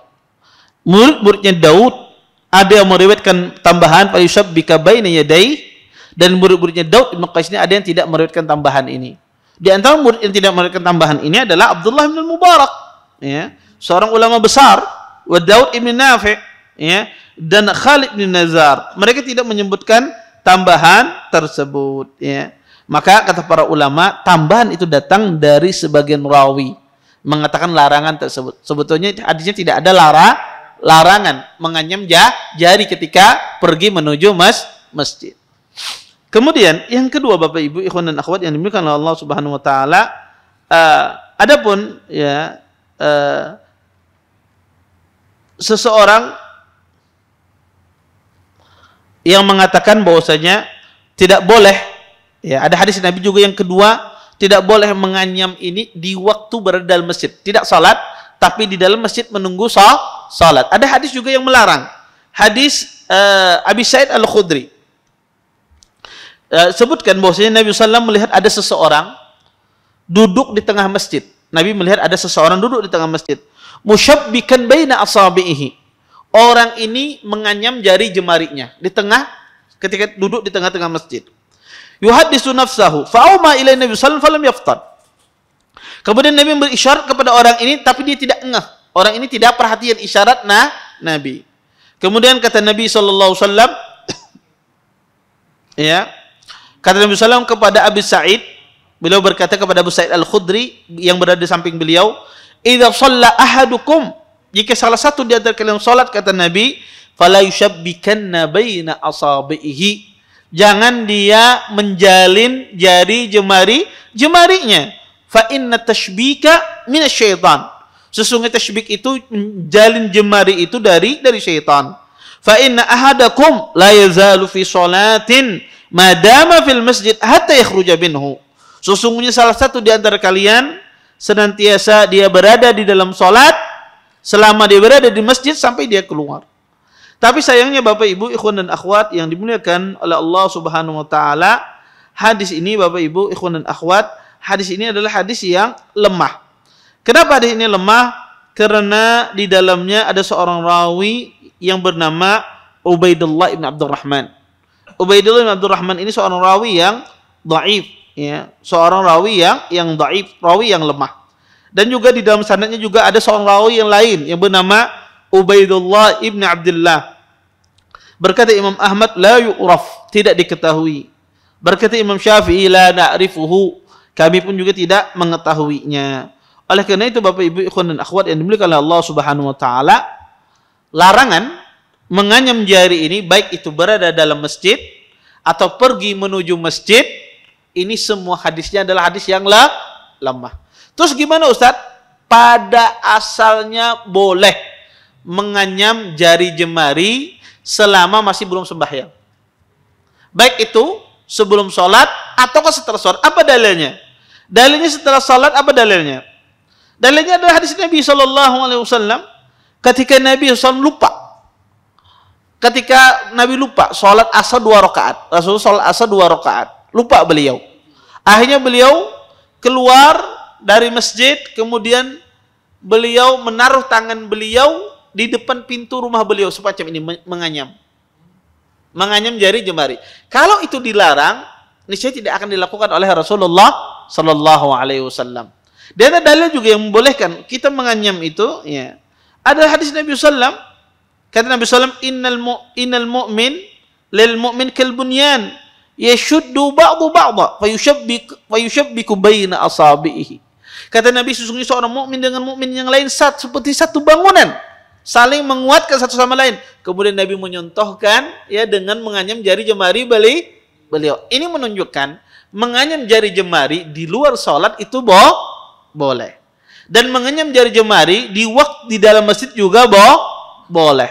Murid-muridnya Daud ada yang meriwayatkan tambahan fa yushabbika baina yadayhi, dan murid-muridnya Daud ibn Qais ini ada yang tidak meriwayatkan tambahan ini. Di antara murid yang tidak meriwayatkan tambahan ini adalah Abdullah bin Mubarak, ya, seorang ulama besar, wa Daud ibn Nafi', ya, dan Khalid bin Nazar. Mereka tidak menyebutkan tambahan tersebut, ya. Maka kata para ulama, tambahan itu datang dari sebagian rawi mengatakan larangan tersebut. Sebetulnya hadisnya tidak ada larangan menganyam jari ketika pergi menuju masjid. Kemudian yang kedua, Bapak Ibu, ikhwan dan akhwat yang dimuliakan oleh Allah Subhanahu wa taala, adapun ya seseorang yang mengatakan bahwasanya tidak boleh, ya, ada hadis Nabi juga yang kedua, tidak boleh menganyam ini di waktu berada dalam masjid, tidak salat tapi di dalam masjid menunggu salat. Ada hadis juga yang melarang. Hadis Abi Sa'id Al-Khudri sebutkan bahwasanya Nabi SAW melihat ada seseorang duduk di tengah masjid. Nabi melihat ada seseorang duduk di tengah masjid. Musyabbikan baina asabihi. Orang ini menganyam jari jemarinya di tengah, ketika duduk di tengah-tengah masjid. Yuhaddisu nafsahu fa'uma ila Nabi sallallahu alaihi wasallam yaftar. Kemudian Nabi memberi isyarat kepada orang ini, tapi dia tidak ngeh. Orang ini tidak perhatian isyarat Nabi. Kemudian kata Nabi sallallahu alaihi wasallam, ya, kata Nabi SAW kepada Abu Sa'id, beliau berkata kepada Abu Sa'id Al-Khudri yang berada di samping beliau, idza shalla ahadukum, jika salah satu di antara kalian salat, kata Nabi, fala yushabbikanna baina asabihi, jangan dia menjalin jari jemarinya. Fa inna tashbika minasyaitan, sesungguhnya tashbik itu menjalin jemari itu dari syaitan. Fa inna ahadakum la yazalu fi sholatin madama fil masjid hatta yakhruja minhu, sesungguhnya salah satu di antara kalian senantiasa dia berada di dalam salat selama dia berada di masjid sampai dia keluar. Tapi sayangnya Bapak Ibu, ikhwan dan akhwat yang dimuliakan oleh Allah Subhanahu wa taala, hadis ini Bapak Ibu, ikhwan dan akhwat, hadis ini adalah hadis yang lemah. Kenapa hadis ini lemah? Karena di dalamnya ada seorang rawi yang bernama Ubaidullah ibn Abdurrahman. Ubaidullah ibn Abdurrahman ini seorang rawi yang dhaif, ya, seorang rawi yang dhaif, rawi yang lemah. Dan juga di dalam sanadnya juga ada seorang rawi yang lain yang bernama Ubaidullah ibn Abdullah. Berkata Imam Ahmad, la yu'raf, tidak diketahui. Berkata Imam Syafi'i, la na'rifuhu, kami pun juga tidak mengetahuinya. Oleh karena itu Bapak Ibu, ikhwan dan akhwat yang dimuliakan oleh Allah Subhanahu wa taala, larangan menganyam jari ini, baik itu berada dalam masjid atau pergi menuju masjid, ini semua hadisnya adalah hadis yang lemah. Terus gimana Ustaz? Pada asalnya boleh menganyam jari jemari selama masih belum sembahyang, baik itu sebelum sholat atau setelah sholat. Apa dalilnya? Dalilnya setelah sholat, apa dalilnya? Dalilnya adalah hadis Nabi SAW ketika Nabi SAW lupa. Ketika Nabi lupa sholat asar 2 rakaat, Rasulullah sholat asar 2 rakaat, lupa beliau. Akhirnya beliau keluar dari masjid, kemudian beliau menaruh tangan beliau di depan pintu rumah beliau semacam ini, menganyam jari jemari. Kalau itu dilarang, niscaya tidak akan dilakukan oleh Rasulullah sallallahu alaihi wasallam. Dan ada dalil juga yang membolehkan kita menganyam itu, ya. Ada hadis Nabi sallam, kata Nabi sallam, innal mu'min lil mu'min kal bunyan yashuddu ba'du ba'da fayushabbiku baina asabihi. Kata Nabi, sesungguhnya seorang mukmin dengan mukmin yang lain seperti satu bangunan, saling menguatkan satu sama lain. Kemudian Nabi menyontohkan, ya, dengan menganyam jari jemari beliau. Ini menunjukkan menganyam jari jemari di luar salat itu boleh. Dan menganyam jari jemari di dalam masjid juga boleh.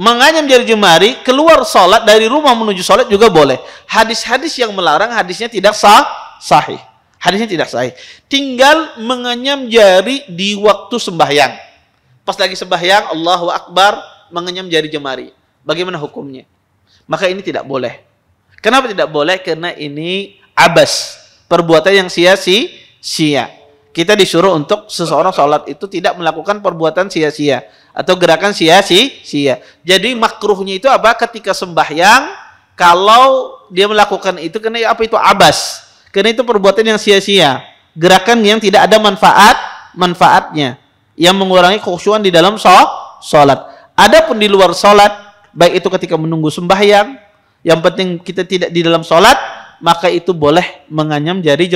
Menganyam jari jemari keluar salat, dari rumah menuju salat juga boleh. Hadis-hadis yang melarang hadisnya tidak sahih. Hadisnya tidak sahih. Tinggal menganyam jari di waktu sembahyang. Pas lagi sembahyang, Allahu Akbar, menganyam jari jemari. Bagaimana hukumnya? Maka ini tidak boleh. Kenapa tidak boleh? Karena ini abas, perbuatan yang sia-sia. Kita disuruh untuk seseorang sholat itu tidak melakukan perbuatan sia-sia atau gerakan sia-sia. Jadi makruhnya itu apa? Ketika sembahyang, kalau dia melakukan itu, karena apa itu abas? Karena itu perbuatan yang sia-sia, gerakan yang tidak ada manfaatnya, yang mengurangi khusyuan di dalam sholat. Adapun di luar sholat, baik itu ketika menunggu sembahyang, yang penting kita tidak di dalam sholat, maka itu boleh menganyam jari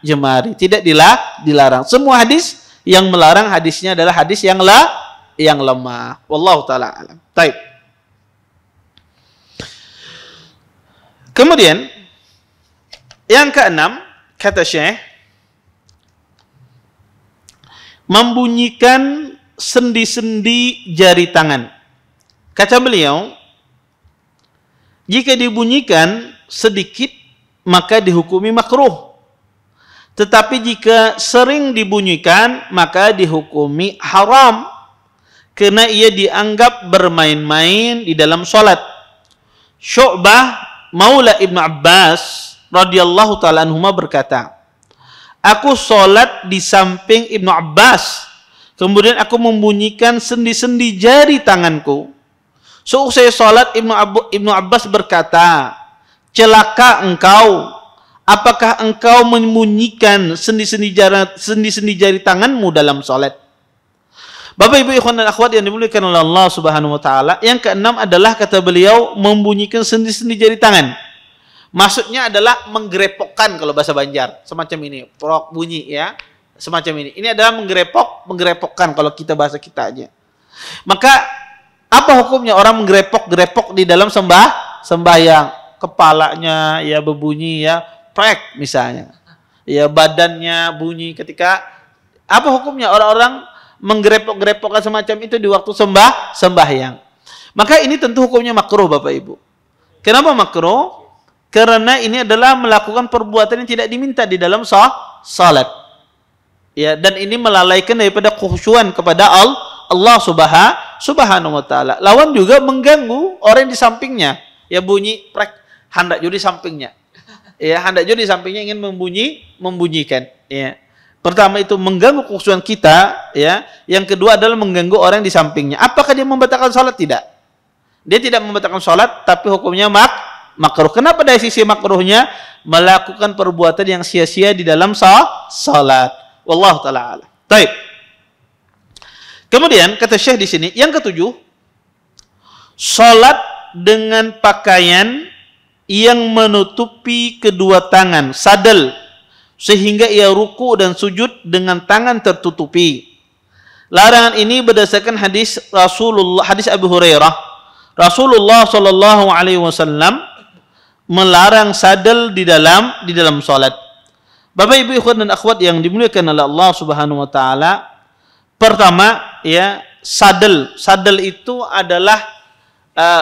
jemari, tidak dilarang. Semua hadis yang melarang hadisnya adalah hadis yang lemah. Wallahu taala alam. Baik. Kemudian yang keenam, kata Syekh, membunyikan sendi-sendi jari tangan. Kata beliau, jika dibunyikan sedikit maka dihukumi makruh. Tetapi jika sering dibunyikan maka dihukumi haram, karena ia dianggap bermain-main di dalam salat. Syu'bah Maula Ibnu Abbas radhiyallahu ta'ala anhuma berkata, aku sholat di samping Ibnu Abbas, kemudian aku membunyikan sendi-sendi jari tanganku. Seusai sholat, Ibnu Abbas berkata, celaka engkau, apakah engkau membunyikan sendi-sendi jari tanganmu dalam sholat? Bapak ibu ikhwan dan akhwat yang dimuliakan oleh Allah subhanahu wa ta'ala, yang keenam adalah, kata beliau, membunyikan sendi-sendi jari tangan. Maksudnya adalah menggerepokkan kalau bahasa Banjar, semacam ini, prok bunyi, ya, semacam ini. Ini adalah menggerepokkan kalau kita bahasa kita aja. Maka apa hukumnya orang menggerepok di dalam sembahyang? Kepalanya ya berbunyi, ya, prek misalnya, ya, badannya bunyi ketika, apa hukumnya orang-orang menggerepok-gerepokkan semacam itu di waktu sembahyang? Maka ini tentu hukumnya makruh, Bapak Ibu. Kenapa makruh? Karena ini adalah melakukan perbuatan yang tidak diminta di dalam salat. Ya, dan ini melalaikan daripada khusyuan kepada Allah subhanahu wa ta'ala. Lawan juga mengganggu orang di sampingnya. Ya, bunyi prek, hendak jadi sampingnya. Ya, hendak jadi sampingnya ingin membunyikan. Ya. Pertama itu mengganggu khusyuan kita, ya. Yang kedua adalah mengganggu orang di sampingnya. Apakah dia membatalkan salat? Tidak. Dia tidak membatalkan salat, tapi hukumnya makruh. Kenapa dari sisi makruhnya? Melakukan perbuatan yang sia-sia di dalam salat. Wallahu taala a'lam. Baik. Kemudian kata Syekh di sini, yang ketujuh, salat dengan pakaian yang menutupi kedua tangan, sadel, sehingga ia ruku dan sujud dengan tangan tertutupi. Larangan ini berdasarkan hadis Abu Hurairah. Rasulullah sallallahu alaihi wasallam melarang sadel di dalam salat. Bapak ibu ikhwan dan akhwat yang dimuliakan oleh Allah subhanahu wa ta'ala, pertama, ya, sadel itu adalah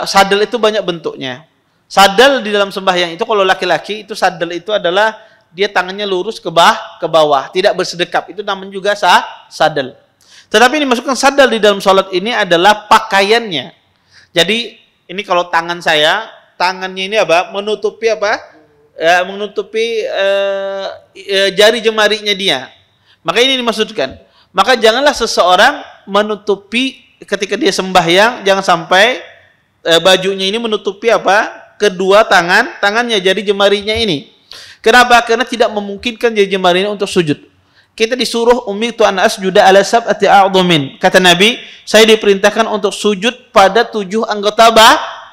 sadel itu banyak bentuknya. Sadel di dalam sembahyang itu, kalau laki-laki itu sadel itu adalah dia tangannya lurus ke bawah, tidak bersedekap, itu namanya juga sadel. Tetapi ini masukkan sadel di dalam salat ini adalah pakaiannya. Jadi ini kalau tangan saya, tangannya ini apa? Menutupi apa? Menutupi jari jemarinya dia. Maka ini dimaksudkan. Maka janganlah seseorang menutupi ketika dia sembahyang, jangan sampai bajunya ini menutupi apa? kedua tangannya, jari jemarinya ini. Kenapa? Karena tidak memungkinkan jari jemarinya untuk sujud. Kita disuruh umirtu an asjuda ala sab'ati a'dhamin. Kata Nabi, saya diperintahkan untuk sujud pada 7 anggota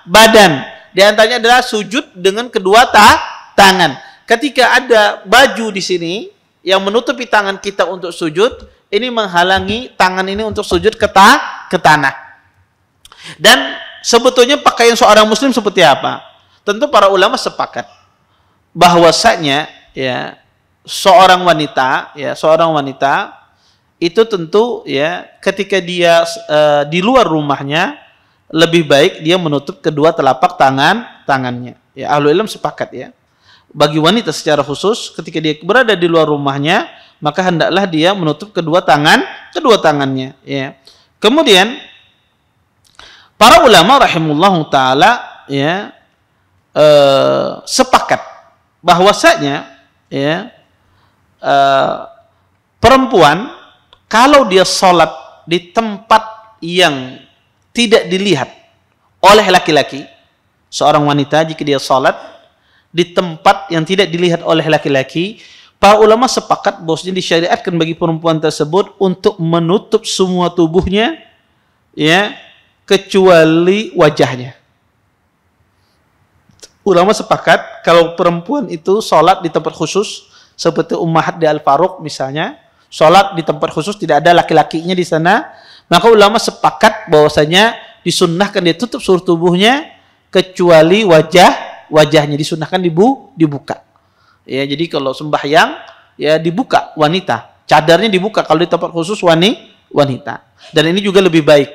badan. Di antaranya adalah sujud dengan kedua tangan. Ketika ada baju di sini yang menutupi tangan kita untuk sujud, ini menghalangi tangan ini untuk sujud ke tanah. Dan sebetulnya pakaian seorang muslim seperti apa? Tentu para ulama sepakat bahwasanya ya seorang wanita itu tentu ya ketika dia di luar rumahnya lebih baik dia menutup kedua telapak tangannya. Ya, ahlu ilmu sepakat ya. Bagi wanita secara khusus ketika dia berada di luar rumahnya, maka hendaklah dia menutup kedua tangannya ya. Kemudian para ulama rahimahullahu taala ya sepakat bahwasanya ya perempuan kalau dia sholat di tempat yang tidak dilihat oleh laki-laki, seorang wanita jika dia sholat di tempat yang tidak dilihat oleh laki-laki, para ulama sepakat bahwasanya disyariatkan bagi perempuan tersebut untuk menutup semua tubuhnya ya kecuali wajahnya. Ulama sepakat kalau perempuan itu sholat di tempat khusus seperti Ummahat di Al-Faruq misalnya, sholat di tempat khusus tidak ada laki-lakinya di sana, maka ulama sepakat bahwasanya disunnahkan dia tutup seluruh tubuhnya kecuali wajahnya disunnahkan dibuka. Ya, jadi kalau sembahyang ya dibuka wanita, cadarnya dibuka kalau di tempat khusus wanita. Dan ini juga lebih baik,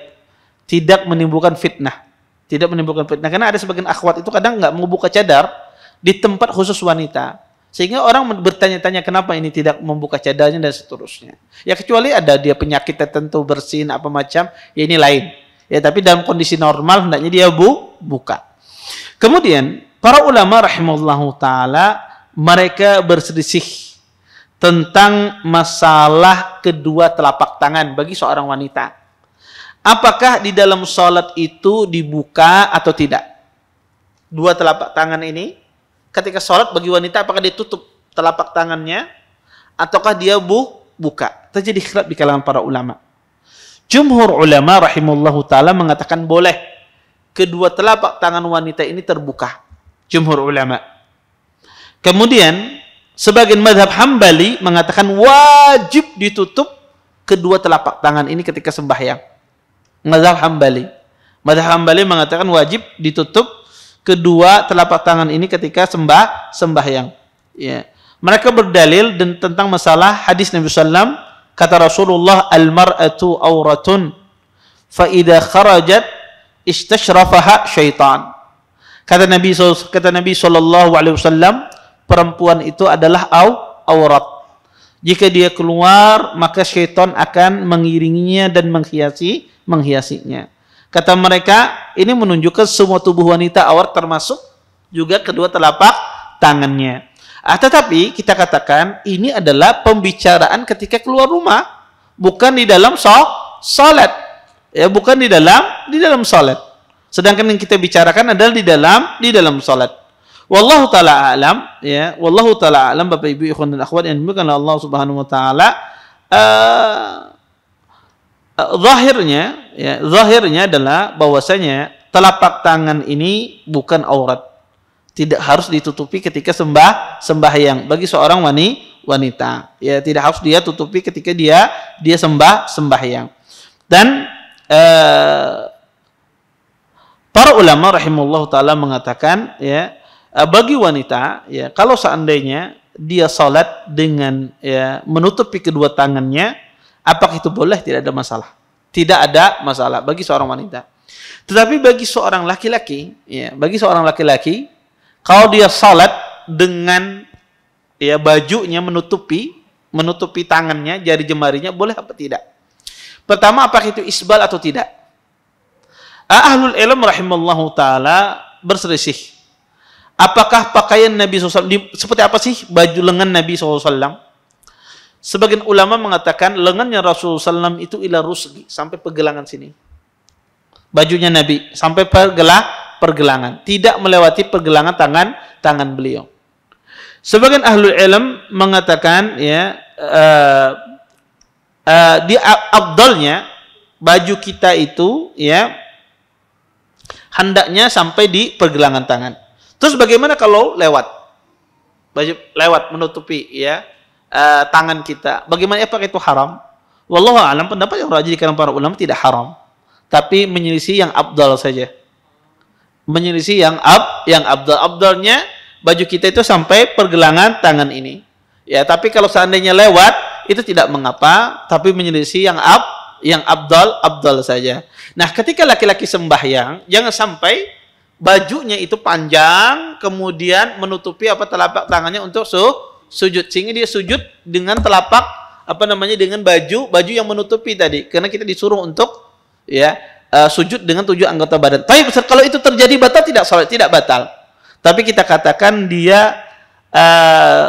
tidak menimbulkan fitnah. Tidak menimbulkan fitnah karena ada sebagian akhwat itu kadang nggak mau buka cadar di tempat khusus wanita. Sehingga orang bertanya-tanya kenapa ini tidak membuka cadarnya dan seterusnya. Ya kecuali ada dia penyakit tertentu bersin apa macam, ya ini lain. Ya tapi dalam kondisi normal hendaknya dia buka. Kemudian para ulama rahimahullahu taala mereka berselisih tentang masalah kedua telapak tangan bagi seorang wanita. Apakah di dalam sholat itu dibuka atau tidak? Dua telapak tangan ini ketika sholat bagi wanita apakah ditutup telapak tangannya ataukah dia buka? Terjadi khilaf di kalangan para ulama. Jumhur ulama rahimahullahu taala mengatakan boleh kedua telapak tangan wanita ini terbuka. Jumhur ulama. Kemudian sebagian mazhab Hambali mengatakan wajib ditutup kedua telapak tangan ini ketika sembahyang. Mazhab Hambali mengatakan wajib ditutup kedua telapak tangan ini ketika sembahyang. Ya. Mereka berdalil tentang masalah hadis Nabi sallam, kata Rasulullah al-mar'atu auratun fa idza kharajat istashrafaha syaitan. Kata Nabi sallallahu alaihi wasallam, perempuan itu adalah aurat. Jika dia keluar maka syaitan akan mengiringinya dan menghiasinya. Kata mereka, ini menunjukkan semua tubuh wanita aurat termasuk juga kedua telapak tangannya. Tetapi kita katakan ini adalah pembicaraan ketika keluar rumah, bukan di dalam salat. Ya, bukan di dalam salat. Sedangkan yang kita bicarakan adalah di dalam salat. Wallahu taala alam, ya, wallahu taala alam Bapak Ibu ikhwan dan akhwat yang dimuliakan Allah Subhanahu wa taala. Zahirnya adalah bahwasanya telapak tangan ini bukan aurat. Tidak harus ditutupi ketika sembahyang bagi seorang wanita. Ya, tidak harus dia tutupi ketika dia sembahyang. Dan para ulama rahimahullah taala mengatakan ya bagi wanita ya kalau seandainya dia salat dengan ya menutupi kedua tangannya, apakah itu boleh? Tidak ada masalah. Tidak ada masalah bagi seorang wanita. Tetapi bagi seorang laki-laki, ya, kalau dia salat dengan ya bajunya menutupi tangannya, jari jemarinya, boleh apa tidak? Pertama, apakah itu isbal atau tidak? Ahlul ilm rahimallahu taala berselisih. Apakah pakaian Nabi SAW seperti apa sih baju lengan Nabi SAW? Sebagian ulama mengatakan lengannya Rasulullah SAW itu ila rusgi, sampai pergelangan sini. Bajunya Nabi sampai pergelangan, tidak melewati pergelangan tangan beliau. Sebagian ahlul ilm mengatakan ya di afdalnya baju kita itu ya hendaknya sampai di pergelangan tangan. Terus bagaimana kalau lewat? Baju lewat menutupi ya tangan kita. Bagaimana apakah itu haram? Wallahu a'lam, pendapat yang rajih di kalangan para ulama tidak haram. Tapi menyelisih yang afdal saja. Menyelisih yang afdal. Afdalnya baju kita itu sampai pergelangan tangan ini. Ya, tapi kalau seandainya lewat itu tidak mengapa, tapi menyelisih yang afdal saja. Nah, ketika laki-laki sembahyang, jangan sampai bajunya itu panjang kemudian menutupi telapak tangannya untuk sujud, sehingga dia sujud dengan telapak dengan baju yang menutupi tadi, karena kita disuruh untuk ya sujud dengan 7 anggota badan. Tapi kalau itu terjadi batal tidak salat, tidak batal. Tapi kita katakan dia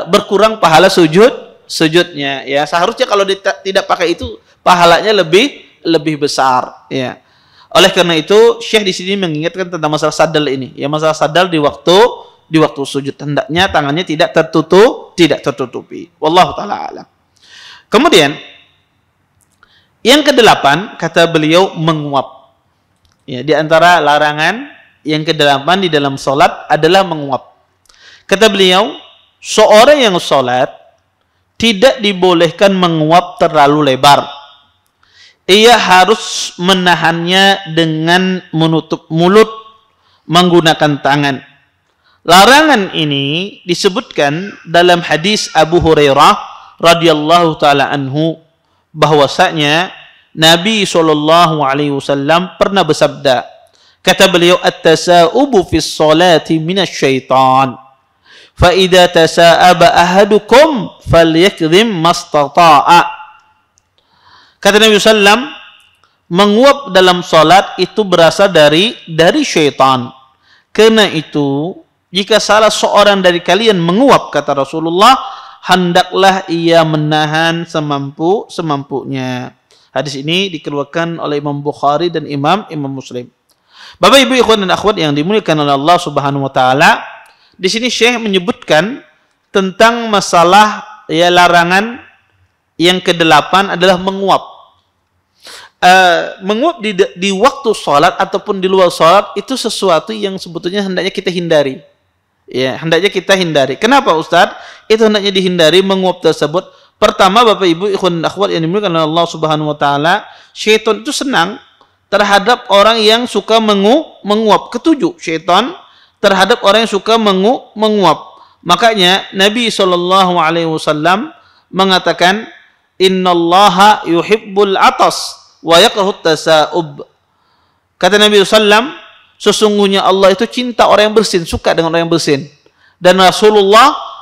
berkurang pahala sujudnya ya. Seharusnya kalau dia tidak pakai itu pahalanya lebih besar ya. Oleh karena itu Syekh di sini mengingatkan tentang masalah sadal ini. Ya, masalah sadal di waktu sujud hendaknya tangannya tidak tertutupi. Wallahu taala alam. Kemudian yang ke-8 kata beliau menguap. Ya, di antara larangan yang ke-8 di dalam salat adalah menguap. Kata beliau, seorang yang salat tidak dibolehkan menguap terlalu lebar. Ia harus menahannya dengan menutup mulut menggunakan tangan. Larangan ini disebutkan dalam hadis Abu Hurairah radhiyallahu taala anhu bahwasanya Nabi SAW pernah bersabda, kata beliau, at-tasa'ubu fi sholati minasyaitan. Fa idza tasa'aba ahadukum falyakdhim mastata'a. Kata Nabi SAW, menguap dalam salat itu berasal dari syaitan. Karena itu, jika salah seorang dari kalian menguap, kata Rasulullah, hendaklah ia menahan semampunya. Hadis ini dikeluarkan oleh Imam Bukhari dan Imam Muslim. Bapak Ibu ikhwan dan akhwat yang dimuliakan oleh Allah Subhanahu wa taala, di sini Syekh menyebutkan tentang masalah ya larangan yang ke-8 adalah menguap. Menguap di waktu sholat ataupun di luar sholat itu sesuatu yang sebetulnya hendaknya kita hindari. Ya, hendaknya kita hindari. Kenapa Ustaz? Itu hendaknya dihindari menguap tersebut. Pertama, Bapak Ibu ikhwan dan akhwat yang dimuliakan oleh Allah Subhanahu wa taala, syaitan itu senang terhadap orang yang suka menguap. Ketujuh, syaitan terhadap orang yang suka menguap. Makanya Nabi SAW mengatakan, innallaha yuhibbul atas wa yakrahut tasa'ub. Kata Nabi SAW, sesungguhnya Allah itu cinta orang yang bersin, suka dengan orang yang bersin. Dan Rasulullah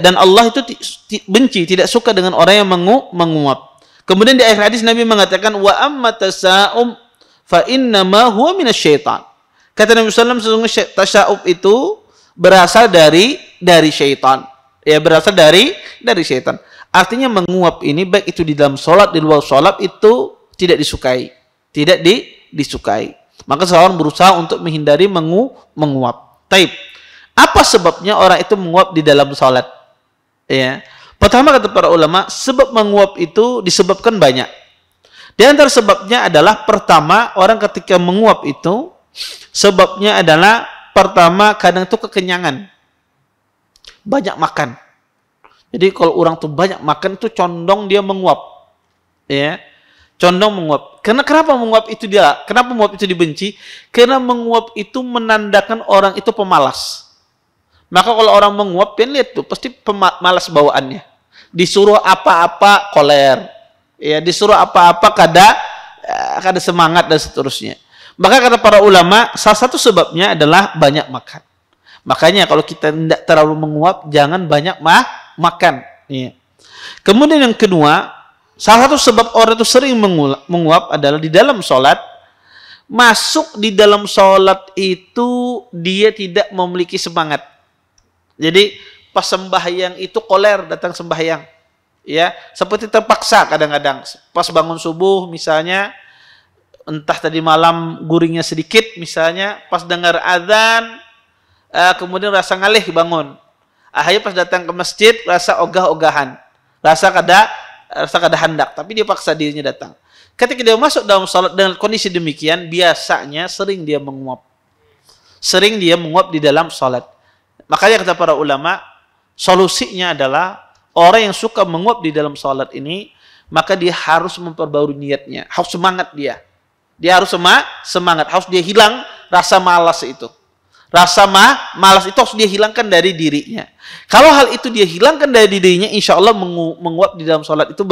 dan Allah itu benci, tidak suka dengan orang yang menguap. Kemudian di akhir hadis Nabi mengatakan, wa amma tasa'ub fa innama huwa minasyaitan. Kata Nabi SAW, sesungguhnya tasa'ub itu berasal dari syaitan. Ya, berasal dari syaitan. Artinya menguap ini baik itu di dalam sholat, di luar sholat itu tidak disukai. Tidak disukai. Maka seorang berusaha untuk menghindari menguap. Taib. Apa sebabnya orang itu menguap di dalam sholat? Ya. Pertama kata para ulama, sebab menguap itu disebabkan banyak. Di antara sebabnya adalah pertama, orang ketika menguap itu sebabnya adalah pertama kadang itu kekenyangan. Banyak makan. Jadi kalau orang tuh banyak makan itu condong dia menguap. Ya. Condong menguap. Kenapa menguap itu kenapa menguap itu dibenci? Karena menguap itu menandakan orang itu pemalas. Maka kalau orang menguap, lihat tuh pasti pemalas bawaannya. Disuruh apa-apa koler. Ya, disuruh apa-apa kada semangat dan seterusnya. Maka kata para ulama, salah satu sebabnya adalah banyak makan. Makanya kalau kita tidak terlalu menguap, jangan banyak makan. Ya. Kemudian yang kedua, salah satu sebab orang itu sering menguap adalah di dalam sholat. Masuk di dalam sholat itu dia tidak memiliki semangat. Jadi pas sembahyang itu koler datang sembahyang. Ya, seperti terpaksa kadang-kadang. Pas bangun subuh misalnya entah tadi malam guringnya sedikit misalnya, pas dengar azan kemudian rasa ngalih bangun. Akhirnya pas datang ke masjid rasa ogah-ogahan, rasa kada hendak, tapi dia paksa dirinya datang. Ketika dia masuk dalam salat dengan kondisi demikian, biasanya sering dia menguap. Sering dia menguap di dalam salat. Makanya kata para ulama, solusinya adalah orang yang suka menguap di dalam salat ini, maka dia harus memperbarui niatnya, harus semangat dia. Dia harus semangat, harus dia hilang rasa malas itu. Rasa malas itu harus dia hilangkan dari dirinya. Kalau hal itu dia hilangkan dari dirinya, insya Allah menguap di dalam sholat itu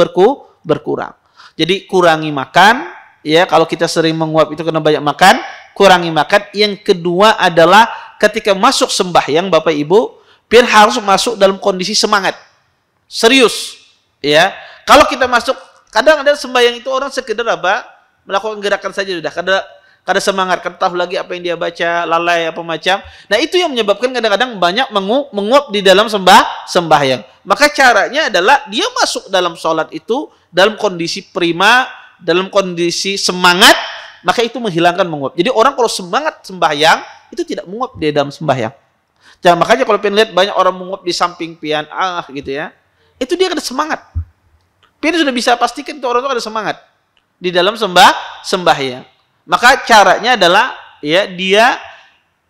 berkurang. Jadi kurangi makan, ya kalau kita sering menguap itu karena banyak makan, kurangi makan. Yang kedua adalah ketika masuk sembahyang, Bapak Ibu, biar harus masuk dalam kondisi semangat, serius. Ya, kalau kita masuk, kadang ada sembahyang itu orang sekedar apa? Melakukan gerakan saja sudah, kada semangat, kada tahu lagi apa yang dia baca, lalai apa macam. Nah, itu yang menyebabkan kadang-kadang banyak menguap di dalam sembahyang. Maka caranya adalah dia masuk dalam sholat itu dalam kondisi prima, dalam kondisi semangat, maka itu menghilangkan menguap. Jadi orang kalau semangat sembahyang itu tidak menguap di dalam sembahyang. Jangan, makanya kalau pengen lihat banyak orang menguap di samping pian gitu ya, itu dia ada semangat. Pian sudah bisa pastikan itu orang itu ada semangat di dalam sembahyang. Maka caranya adalah ya dia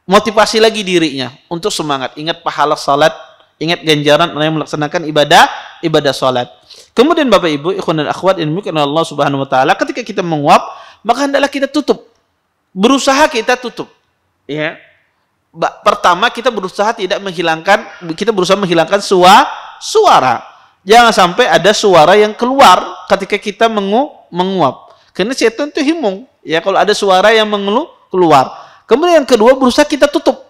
motivasi lagi dirinya untuk semangat. Ingat pahala salat, ingat ganjaran orang yang melaksanakan ibadah salat. Kemudian Bapak Ibu, ikhwan dan akhwat yang dimuliakan Allah Subhanahu wa taala, ketika kita menguap, maka hendaklah kita tutup. Berusaha kita tutup. Ya. Pertama kita berusaha menghilangkan suara. Jangan sampai ada suara yang keluar ketika kita menguap. Karena setan itu himung. Ya, kalau ada suara yang keluar. Kemudian yang kedua, berusaha kita tutup.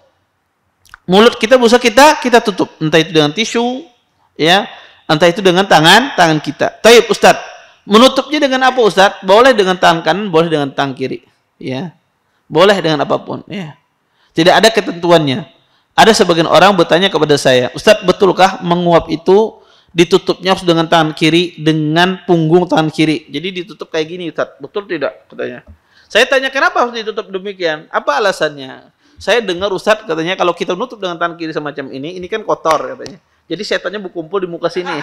Mulut kita berusaha kita tutup. Entah itu dengan tisu, ya, entah itu dengan tangan kita. Taib Ustaz, menutupnya dengan apa Ustaz? Boleh dengan tangan kanan, boleh dengan tangan kiri. Ya, boleh dengan apapun. Ya, tidak ada ketentuannya. Ada sebagian orang bertanya kepada saya, Ustaz, betulkah menguap itu ditutupnya harus dengan tangan kiri, dengan punggung tangan kiri? Jadi ditutup kayak gini Ustaz, betul tidak? Katanya. Saya tanya kenapa harus ditutup demikian? Apa alasannya? Saya dengar Ustaz katanya kalau kita nutup dengan tangan kiri semacam ini kan kotor katanya. Jadi setannya berkumpul di muka sini.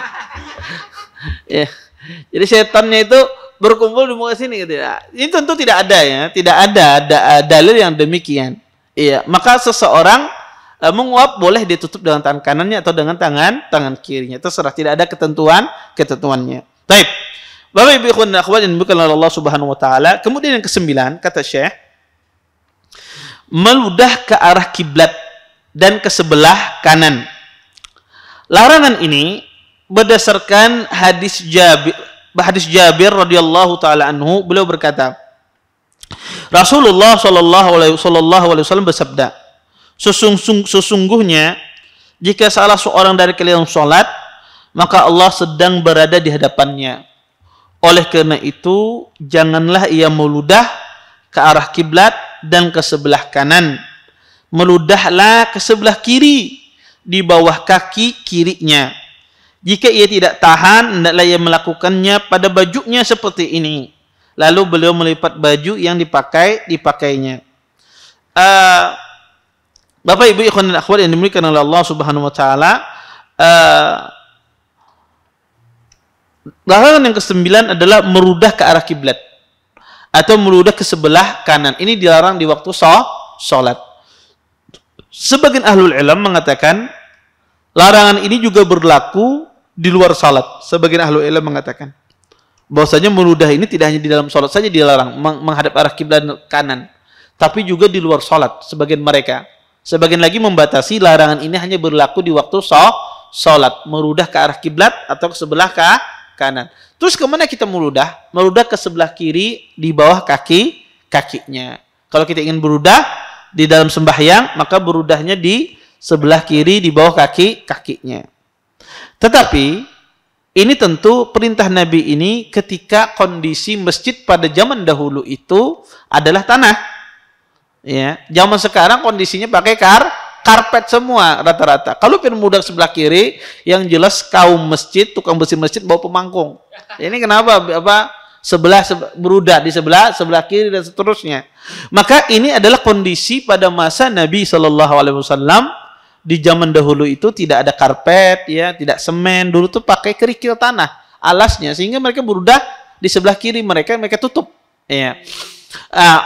Ya. Jadi setannya itu berkumpul di muka sini gitu ya. Ini tentu tidak ada ya, tidak ada dalil yang demikian. Iya, maka seseorang menguap boleh ditutup dengan tangan kanannya atau dengan tangan kirinya. Terserah, tidak ada ketentuannya. Baik. Bapak Ibu ikhwan dan akhwat yang dimuliakan oleh Allah Subhanahu wa taala. Kemudian yang ke-9 kata Syekh, meludah ke arah kiblat dan ke sebelah kanan. Larangan ini berdasarkan hadis Jabir radhiyallahu taala anhu, beliau berkata, Rasulullah sallallahu alaihi wasallam bersabda, sesungguhnya jika salah seorang dari kalian salat, maka Allah sedang berada di hadapannya. Oleh karena itu, janganlah ia meludah ke arah kiblat dan ke sebelah kanan. Meludahlah ke sebelah kiri, di bawah kaki kirinya. Jika ia tidak tahan, hendaklah ia melakukannya pada bajunya seperti ini. Lalu beliau melipat baju yang dipakainya. Bapak Ibu ikhwan dan akhwat yang dimuliakan oleh Allah Subhanahu wa taala, larangan yang ke-9 adalah meludah ke arah kiblat atau meludah ke sebelah kanan. Ini dilarang di waktu salat. Sebagian ahlul ilm mengatakan larangan ini juga berlaku di luar salat. Sebagian ahlul ilm mengatakan bahwasanya meludah ini tidak hanya di dalam salat saja dilarang menghadap arah kiblat kanan, tapi juga di luar salat. Sebagian mereka, sebagian lagi membatasi larangan ini hanya berlaku di waktu salat, meludah ke arah kiblat atau ke sebelah kanan. Terus kemana kita meludah? Meludah ke sebelah kiri di bawah kakinya. Kalau kita ingin berudah di dalam sembahyang, maka berudahnya di sebelah kiri di bawah kakinya. Tetapi ini tentu perintah Nabi ini ketika kondisi masjid pada zaman dahulu itu adalah tanah. Ya, zaman sekarang kondisinya pakai karpet semua rata-rata. Kalau pengen mudah sebelah kiri, yang jelas kaum masjid, tukang bersih masjid bawa pemangkung. Ini kenapa? berudah di sebelah kiri dan seterusnya. Maka ini adalah kondisi pada masa Nabi SAW. Di zaman dahulu itu tidak ada karpet, ya, tidak semen. Dulu tuh pakai kerikil tanah alasnya, sehingga mereka berudah di sebelah kiri mereka tutup. Ya.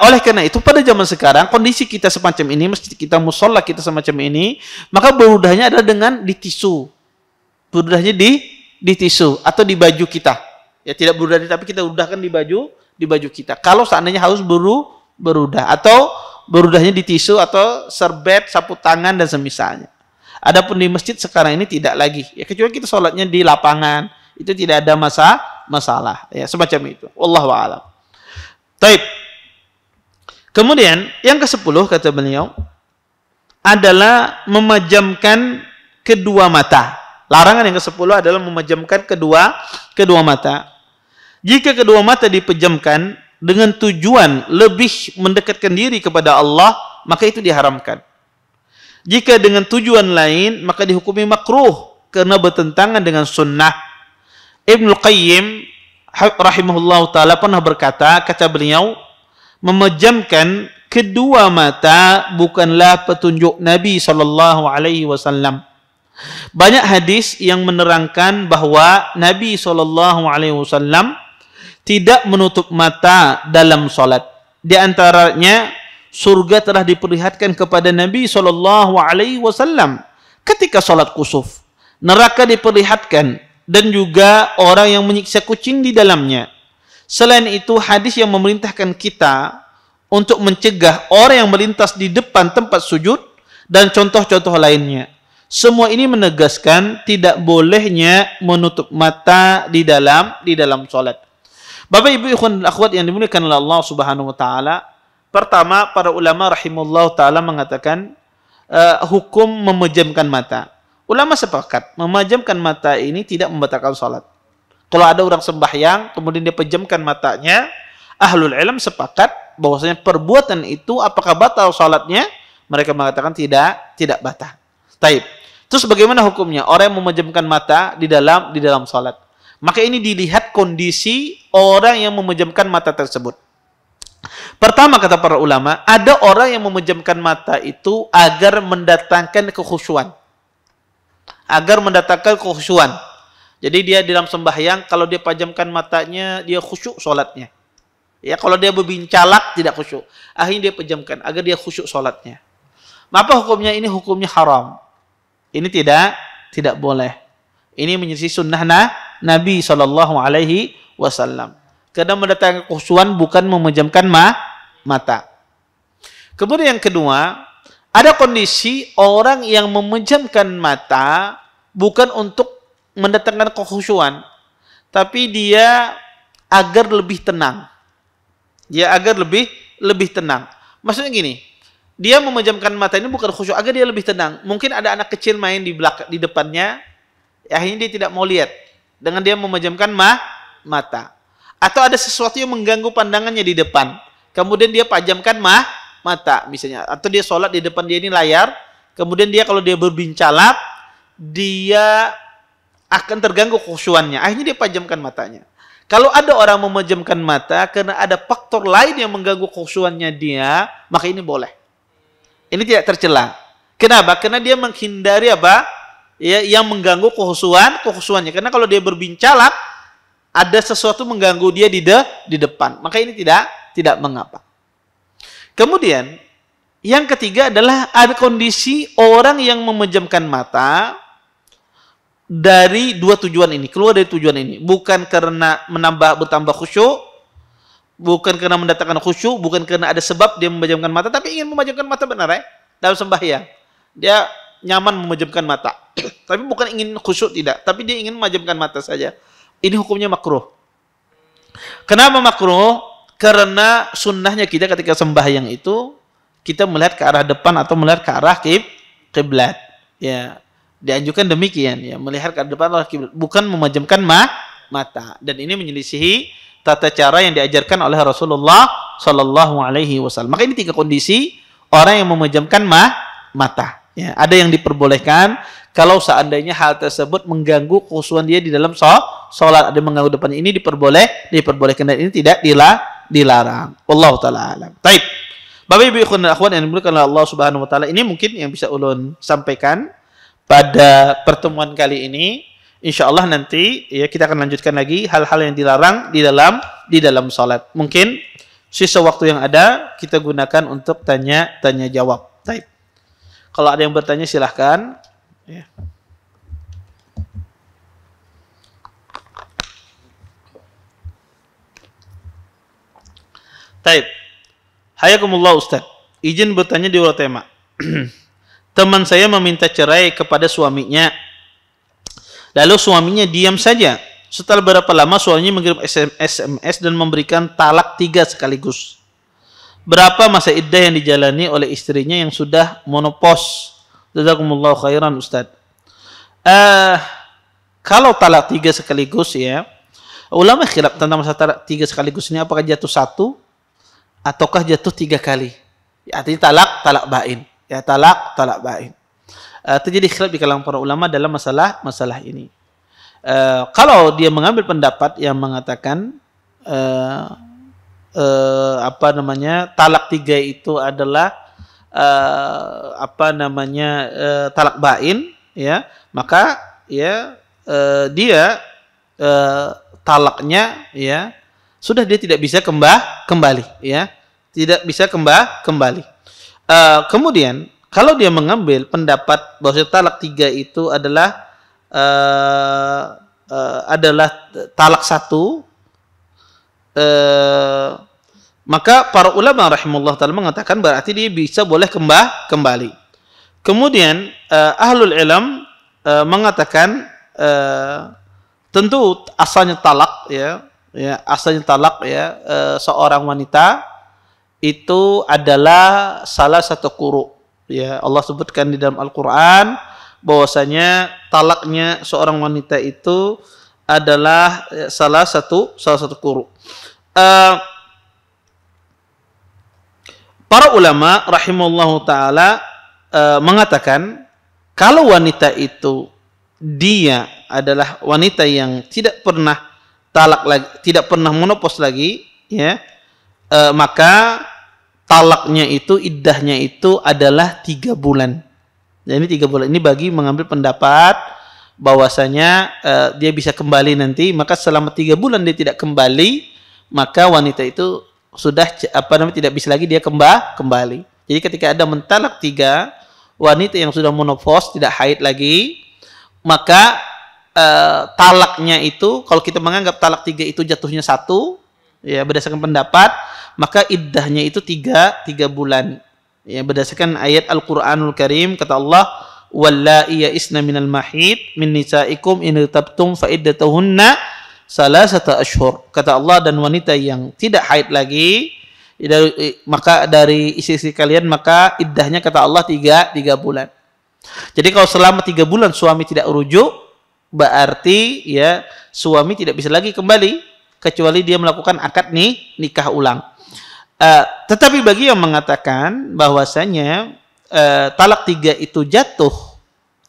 Oleh karena itu pada zaman sekarang kondisi kita semacam ini, masjid kita, musola kita semacam ini, maka berudahnya adalah dengan di tisu. Berudahnya di tisu atau di baju kita. Ya, tidak berudah tapi kita udahkan di baju kita. Kalau seandainya harus berudah atau berudahnya di tisu atau serbet, sapu tangan dan semisalnya. Adapun di masjid sekarang ini tidak lagi. Ya, kecuali kita sholatnya di lapangan, itu tidak ada masalah. Ya, semacam itu. Wallahu a'lam. Taib. Kemudian yang ke-10 kata beliau adalah memejamkan kedua mata. Larangan yang ke-10 adalah memejamkan kedua mata. Jika kedua mata dipejamkan dengan tujuan lebih mendekatkan diri kepada Allah, maka itu diharamkan. Jika dengan tujuan lain, maka dihukumi makruh karena bertentangan dengan sunnah. Ibnu Qayyim rahimahullah ta'ala pernah berkata, kata beliau, memejamkan kedua mata bukanlah petunjuk Nabi SAW. Banyak hadis yang menerangkan bahwa Nabi SAW tidak menutup mata dalam salat. Di antaranya surga telah diperlihatkan kepada Nabi SAW ketika salat kusuf. Neraka diperlihatkan dan juga orang yang menyiksa kucing di dalamnya. Selain itu hadis yang memerintahkan kita untuk mencegah orang yang melintas di depan tempat sujud dan contoh-contoh lainnya. Semua ini menegaskan tidak bolehnya menutup mata di dalam salat. Bapak Ibu ikhwan dan akhwat yang dimuliakan oleh Allah Subhanahu wa taala, pertama para ulama rahimahullah taala mengatakan hukum memejamkan mata. Ulama sepakat memejamkan mata ini tidak membatalkan salat. Kalau ada orang sembahyang kemudian dia pejamkan matanya, ahlul ilm sepakat bahwasanya perbuatan itu apakah batal salatnya? Mereka mengatakan tidak batal. Taib. Terus bagaimana hukumnya orang yang memejamkan mata di dalam salat? Maka ini dilihat kondisi orang yang memejamkan mata tersebut. Pertama kata para ulama, ada orang yang memejamkan mata itu agar mendatangkan kekhusyuan. Jadi dia dalam sembahyang, kalau dia pejamkan matanya, dia khusyuk sholatnya. Ya, kalau dia berbincalak, tidak khusyuk. Akhirnya dia pejamkan, agar dia khusyuk sholatnya. Apa hukumnya? Ini hukumnya haram. Ini tidak boleh. Ini menyelisih sunnah Nabi SAW. Karena mendatangkan kekhusyuan bukan memejamkan mata. Kemudian yang kedua, ada kondisi orang yang memejamkan mata bukan untuk mendatangkan kekhusyuan, tapi dia agar lebih tenang. Dia agar lebih tenang. Maksudnya gini, dia memejamkan mata ini bukan khusyuk, agar dia lebih tenang. Mungkin ada anak kecil main di depannya, akhirnya dia tidak mau lihat dengan dia memejamkan mata. Atau ada sesuatu yang mengganggu pandangannya di depan, kemudian dia pejamkan mata misalnya. Atau dia sholat di depan dia ini layar, kemudian dia kalau dia berbincalak, dia akan terganggu khusyuannya. Akhirnya dia pejamkan matanya. Kalau ada orang memejamkan mata karena ada faktor lain yang mengganggu khusyuannya dia, maka ini boleh. Ini tidak tercela. Kenapa? Karena dia menghindari apa? Ya, yang mengganggu khusyuannya. Karena kalau dia berbincalak, ada sesuatu mengganggu dia di depan. Maka ini tidak mengapa. Kemudian, yang ketiga adalah ada kondisi orang yang memejamkan mata dari dua tujuan ini, keluar dari tujuan ini, bukan karena bertambah khusyuk, bukan karena mendatangkan khusyuk, bukan karena ada sebab dia memejamkan mata, tapi ingin memejamkan mata benar dalam sembahyang. Dia nyaman memejamkan mata, tapi bukan ingin khusyuk, tidak, tapi dia ingin memejamkan mata saja. Ini hukumnya makruh. Kenapa makruh? Karena sunnahnya kita ketika sembahyang itu kita melihat ke arah depan atau melihat ke arah kiblat. Ya. Dianjurkan demikian, ya, melihat ke depan bukan memejamkan mata, dan ini menyelisihi tata cara yang diajarkan oleh Rasulullah SAW. Maka ini tiga kondisi orang yang memejamkan mata. Ya, ada yang diperbolehkan kalau seandainya hal tersebut mengganggu kekhusyuan dia di dalam sholat, ada mengganggu depannya, ini diperbolehkan dan ini tidak dilarang. Wallahu taala alam. Baik. Bapak Ibu ikhwan dan akhwat yang dimuliakan oleh Allah Subhanahu wa taala, ini mungkin yang bisa ulun sampaikan pada pertemuan kali ini. Insyaallah nanti ya kita akan lanjutkan lagi hal-hal yang dilarang di dalam salat. Mungkin sisa waktu yang ada kita gunakan untuk tanya jawab. Baik. Kalau ada yang bertanya silahkan. Ya. Baik. Hayakumullah Ustaz. Izin bertanya di luar tema. Teman saya meminta cerai kepada suaminya. Lalu suaminya diam saja. Setelah berapa lama suaminya mengirim SMS dan memberikan talak 3 sekaligus. Berapa masa iddah yang dijalani oleh istrinya yang sudah menopause? Jazakumullah khairan Ustaz. Kalau talak 3 sekaligus ya, ulama khilaf tentang masa talak 3 sekaligus ini apakah jatuh 1 ataukah jatuh 3 kali. Ya, artinya talak bain. Ya, talak bain. Terjadi khilaf di kalangan para ulama dalam masalah ini. Kalau dia mengambil pendapat yang mengatakan talak 3 itu adalah talak bain, ya, maka ya dia talaknya ya sudah dia tidak bisa kembali, ya, tidak bisa kembali. Kemudian kalau dia mengambil pendapat bahwa talak 3 itu adalah talak 1, maka para ulama rahimahullah ta'ala mengatakan berarti dia bisa boleh kembali. Kemudian ahlul ilm mengatakan tentu asalnya talak seorang wanita itu adalah salah satu quru. Ya, Allah sebutkan di dalam Al-Qur'an bahwasanya talaknya seorang wanita itu adalah salah satu quru. Para ulama rahimahullahu taala mengatakan kalau wanita itu dia adalah wanita yang tidak pernah talak lagi, tidak pernah menopause lagi, ya, maka talaknya itu iddahnya itu adalah 3 bulan. Jadi 3 bulan ini bagi mengambil pendapat bahwasanya dia bisa kembali nanti, maka selama 3 bulan dia tidak kembali, maka wanita itu sudah tidak bisa lagi dia kembali. Jadi ketika ada mentalak 3 wanita yang sudah menopause tidak haid lagi, maka talaknya itu kalau kita menganggap talak 3 itu jatuhnya 1, ya berdasarkan pendapat, maka iddahnya itu 3 bulan. Ya, berdasarkan ayat Al-Qur'anul Karim kata Allah, "Wallai ya'isna minal mahid min nisaikum in irtabtum fa iddatuhunna salasata ashhur." Kata Allah, dan wanita yang tidak haid lagi maka dari istri-istri kalian maka iddahnya kata Allah 3 bulan. Jadi kalau selama 3 bulan suami tidak rujuk, berarti ya suami tidak bisa lagi kembali kecuali dia melakukan akad nikah ulang. Tetapi bagi yang mengatakan bahwasanya talak 3 itu jatuh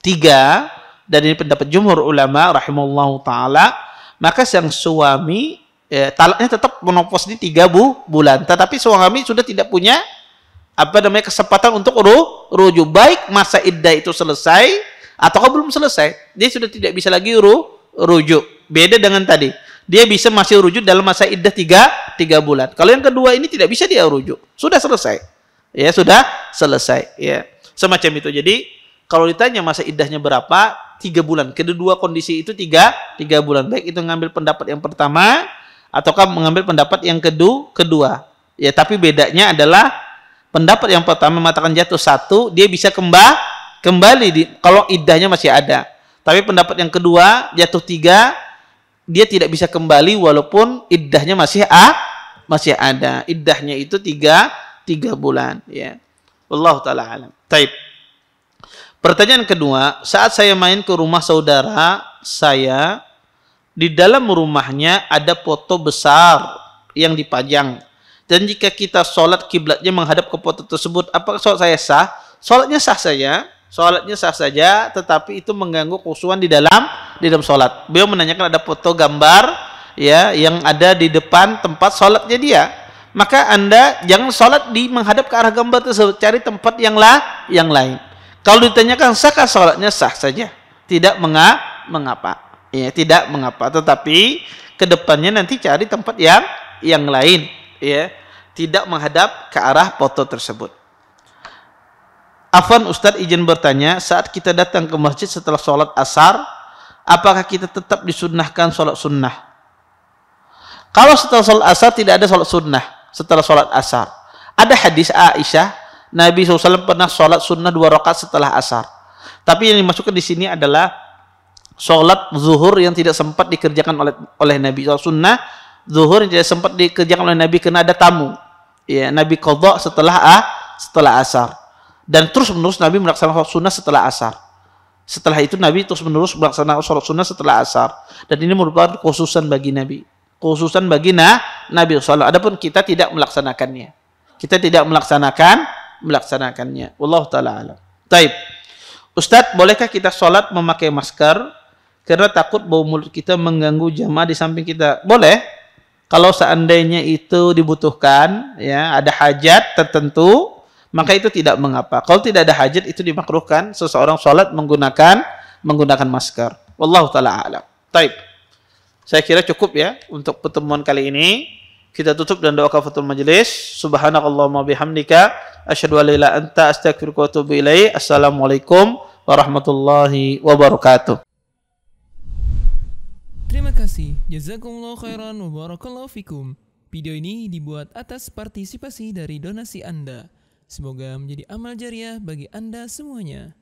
3, dan ini pendapat jumhur ulama rahimahullahu taala, maka sang suami talaknya tetap menopause di 3 bulan, tetapi suami sudah tidak punya kesempatan untuk rujuk, baik masa iddah itu selesai atau belum selesai, dia sudah tidak bisa lagi rujuk. Beda dengan tadi, dia bisa masih rujuk dalam masa iddah 3 bulan. Kalau yang kedua ini tidak bisa dia rujuk, sudah selesai. Ya, sudah selesai, ya. Semacam itu. Jadi kalau ditanya masa iddahnya berapa, 3 bulan. Kedua kondisi itu 3 bulan. Baik itu mengambil pendapat yang pertama ataukah mengambil pendapat yang kedua. Ya, tapi bedanya adalah pendapat yang pertama mengatakan jatuh 1, dia bisa kembali kalau iddahnya masih ada. Tapi pendapat yang kedua jatuh 3, dia tidak bisa kembali walaupun iddahnya masih ada. Iddahnya itu 3 bulan, ya. Wallahu taala alam. Taib. Pertanyaan kedua, saat saya main ke rumah saudara saya, di dalam rumahnya ada foto besar yang dipajang. Dan jika kita sholat kiblatnya menghadap ke foto tersebut, apakah sholat saya sah? Sholatnya sah saja, Sholatnya sah saja, tetapi itu mengganggu khusyuan di dalam sholat. Beliau menanyakan ada foto gambar ya yang ada di depan tempat sholatnya dia. Maka Anda jangan sholat menghadap ke arah gambar tersebut, cari tempat yang lain. Kalau ditanyakan sahkah sholatnya, sah saja, tidak mengapa. Ya, tidak mengapa. Tetapi kedepannya nanti cari tempat yang lain, ya, tidak menghadap ke arah foto tersebut. Afwan Ustadz, izin bertanya, saat kita datang ke masjid setelah sholat asar, apakah kita tetap disunnahkan sholat sunnah? Kalau setelah sholat asar tidak ada sholat sunnah setelah sholat asar. Ada hadis Aisyah, Nabi SAW pernah sholat sunnah 2 rakaat setelah asar. Tapi yang dimasukkan di sini adalah sholat zuhur yang tidak sempat dikerjakan oleh Nabi. Sholat sunnah zuhur yang tidak sempat dikerjakan oleh Nabi karena ada tamu. Ya, Nabi qadha setelah asar. Dan terus menerus Nabi melaksanakan sholat sunnah setelah asar. Setelah itu Nabi terus menerus melaksanakan sholat sunnah setelah asar. Dan ini merupakan khususan bagi Nabi. Khususan bagi Nabi SAW. Adapun kita tidak melaksanakannya. Kita tidak melaksanakannya. Wallahu ta'ala alam. Taib. Ustadz, bolehkah kita sholat memakai masker? Karena takut bau mulut kita mengganggu jamaah di samping kita. Boleh. Kalau seandainya itu dibutuhkan, ya, ada hajat tertentu, maka itu tidak mengapa. Kalau tidak ada hajat, itu dimakruhkan seseorang sholat menggunakan masker. Wallahu ta'ala a'lam. Taib. Saya kira cukup ya untuk pertemuan kali ini. Kita tutup dan doa kafatul majelis. Subhanakallahumma bihamdika asyhadu an la ilaha illa anta astaghfiruka wa atubu ilaik. Assalamualaikum warahmatullahi wabarakatuh. Terima kasih. Jazakumullah khairan wa barakallahu fikum. Video ini dibuat atas partisipasi dari donasi Anda. Semoga menjadi amal jariah bagi Anda semuanya.